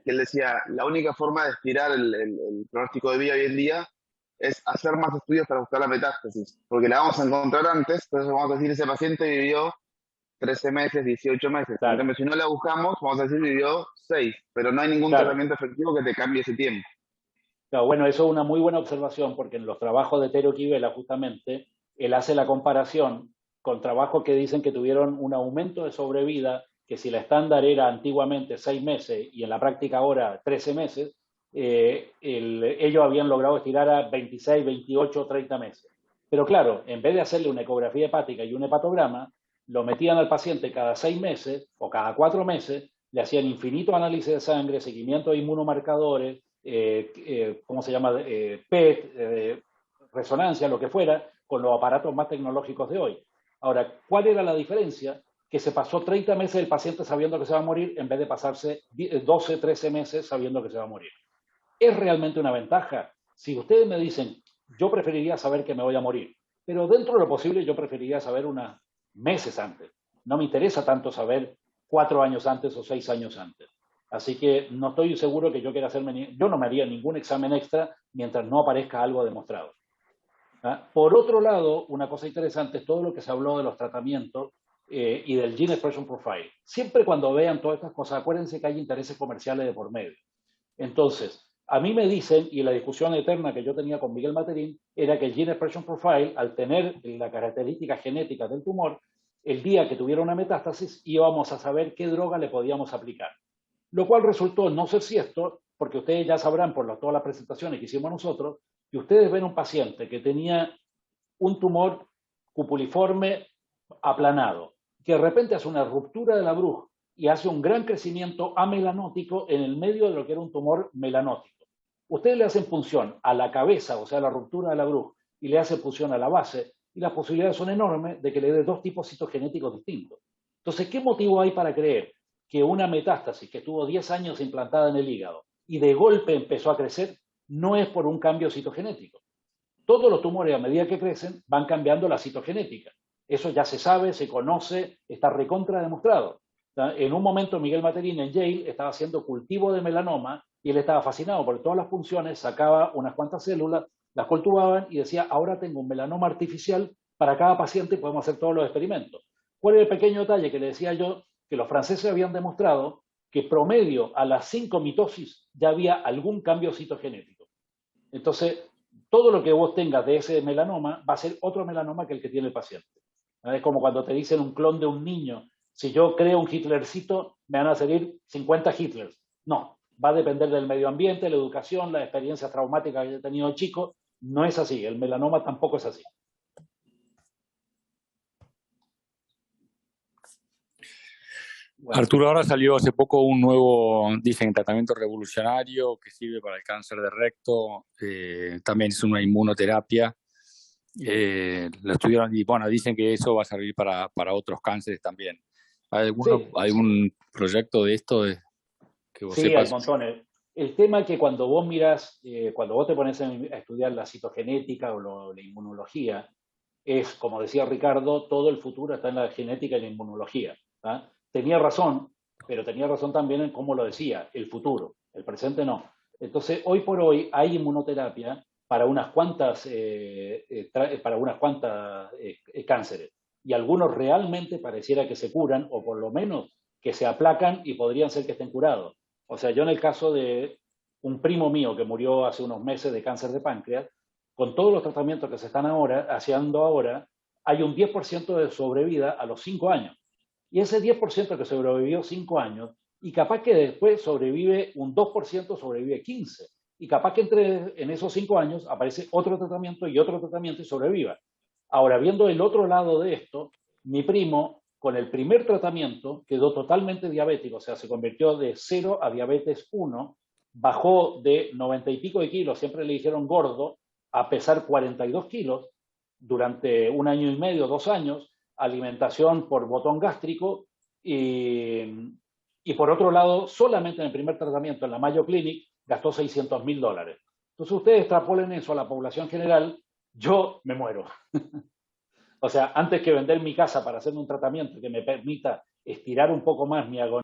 Speaker 8: que él decía, la única forma de estirar el pronóstico de vida hoy en día es hacer más estudios para buscar la metástasis, porque la vamos a encontrar antes, entonces vamos a decir, ese paciente vivió 13 meses, 18 meses.
Speaker 6: Claro.
Speaker 8: En cambio, si no la buscamos, vamos a decir, vivió 6, pero no hay ningún
Speaker 6: Claro.
Speaker 8: tratamiento efectivo que te cambie ese tiempo.
Speaker 6: Claro, bueno, eso es una muy buena observación, porque en los trabajos de Tero Quivela, justamente, él hace la comparación con trabajos que dicen que tuvieron un aumento de sobrevida, que si la estándar era antiguamente 6 meses y en la práctica ahora 13 meses, ellos habían logrado estirar a 26, 28, 30 meses. Pero claro, en vez de hacerle una ecografía hepática y un hepatograma, lo metían al paciente cada 6 meses o cada 4 meses, le hacían infinitos análisis de sangre, seguimiento de inmunomarcadores, ¿cómo se llama? PET, resonancia, lo que fuera, con los aparatos más tecnológicos de hoy. Ahora, ¿cuál era la diferencia? Que se pasó 30 meses el paciente sabiendo que se va a morir en vez de pasarse 12, 13 meses sabiendo que se va a morir. ¿Es realmente una ventaja? Si ustedes me dicen, yo preferiría saber que me voy a morir, pero dentro de lo posible yo preferiría saber unos meses antes. No me interesa tanto saber 4 años antes o 6 años antes. Así que no estoy seguro que yo quiera hacerme, yo no me haría ningún examen extra mientras no aparezca algo demostrado. Por otro lado, una cosa interesante es todo lo que se habló de los tratamientos y del Gene Expression Profile. Siempre cuando vean todas estas cosas, acuérdense que hay intereses comerciales de por medio. Entonces, a mí me dicen, y la discusión eterna que yo tenía con Miguel Materín, era que el Gene Expression Profile, al tener la característica genética del tumor, el día que tuviera una metástasis íbamos a saber qué droga le podíamos aplicar. Lo cual resultó no ser cierto, porque ustedes ya sabrán por todas las presentaciones que hicimos nosotros, que ustedes ven un paciente que tenía un tumor cupuliforme aplanado, que de repente hace una ruptura de la bruja y hace un gran crecimiento amelanótico en el medio de lo que era un tumor melanótico. Ustedes le hacen punción a la cabeza, o sea, la ruptura de la bruja, y le hacen punción a la base, y las posibilidades son enormes de que le dé 2 tipos citogenéticos distintos. Entonces, ¿qué motivo hay para creer que una metástasis que estuvo 10 años implantada en el hígado y de golpe empezó a crecer no es por un cambio citogenético? Todos los tumores, a medida que crecen, van cambiando la citogenética. Eso ya se sabe, se conoce, está recontra demostrado. En un momento Miguel Materín en Yale estaba haciendo cultivo de melanoma y él estaba fascinado porque todas las funciones, sacaba unas cuantas células, las cultivaban y decía, ahora tengo un melanoma artificial para cada paciente y podemos hacer todos los experimentos. ¿Cuál es el pequeño detalle que le decía yo? Que los franceses habían demostrado que promedio a las 5 mitosis ya había algún cambio citogenético. Entonces, todo lo que vos tengas de ese melanoma va a ser otro melanoma que el que tiene el paciente. Es como cuando te dicen un clon de un niño. Si yo creo un Hitlercito, me van a salir 50 Hitlers. No, va a depender del medio ambiente, la educación, la experiencia traumática que haya tenido el chico. No es así, el melanoma tampoco es así.
Speaker 9: Bueno. Arturo, ahora salió hace poco un nuevo, dicen, tratamiento revolucionario que sirve para el cáncer de recto, también es una inmunoterapia. Lo estudiaron y bueno, dicen que eso va a servir para otros cánceres también. ¿Hay algún proyecto de esto que vos sepas?
Speaker 6: Sí, hay montones. El tema es que cuando vos miras, cuando vos te pones a estudiar la citogenética o la inmunología, es, como decía Ricardo, todo el futuro está en la genética y la inmunología. Tenía razón, pero tenía razón también en cómo lo decía, el futuro, el presente no. Entonces, hoy por hoy hay inmunoterapia para unas cuantas cánceres. Y algunos realmente pareciera que se curan, o por lo menos que se aplacan y podrían ser que estén curados. O sea, yo en el caso de un primo mío que murió hace unos meses de cáncer de páncreas, con todos los tratamientos que se están haciendo ahora, hay un 10% de sobrevida a los 5 años. Y ese 10% que sobrevivió 5 años, y capaz que después sobrevive un 2%, sobrevive 15%. Y capaz que en esos 5 años aparece otro tratamiento y sobreviva. Ahora, viendo el otro lado de esto, mi primo, con el primer tratamiento, quedó totalmente diabético, o sea, se convirtió de 0 a diabetes 1, bajó de 90 y pico de kilos, siempre le dijeron gordo, a pesar 42 kilos durante 1 año y medio, 2 años, alimentación por botón gástrico y por otro lado, solamente en el primer tratamiento en la Mayo Clinic gastó $600.000. Entonces ustedes extrapolen eso a la población general, yo me muero. O sea, antes que vender mi casa para hacerme un tratamiento que me permita estirar un poco más mi agonía,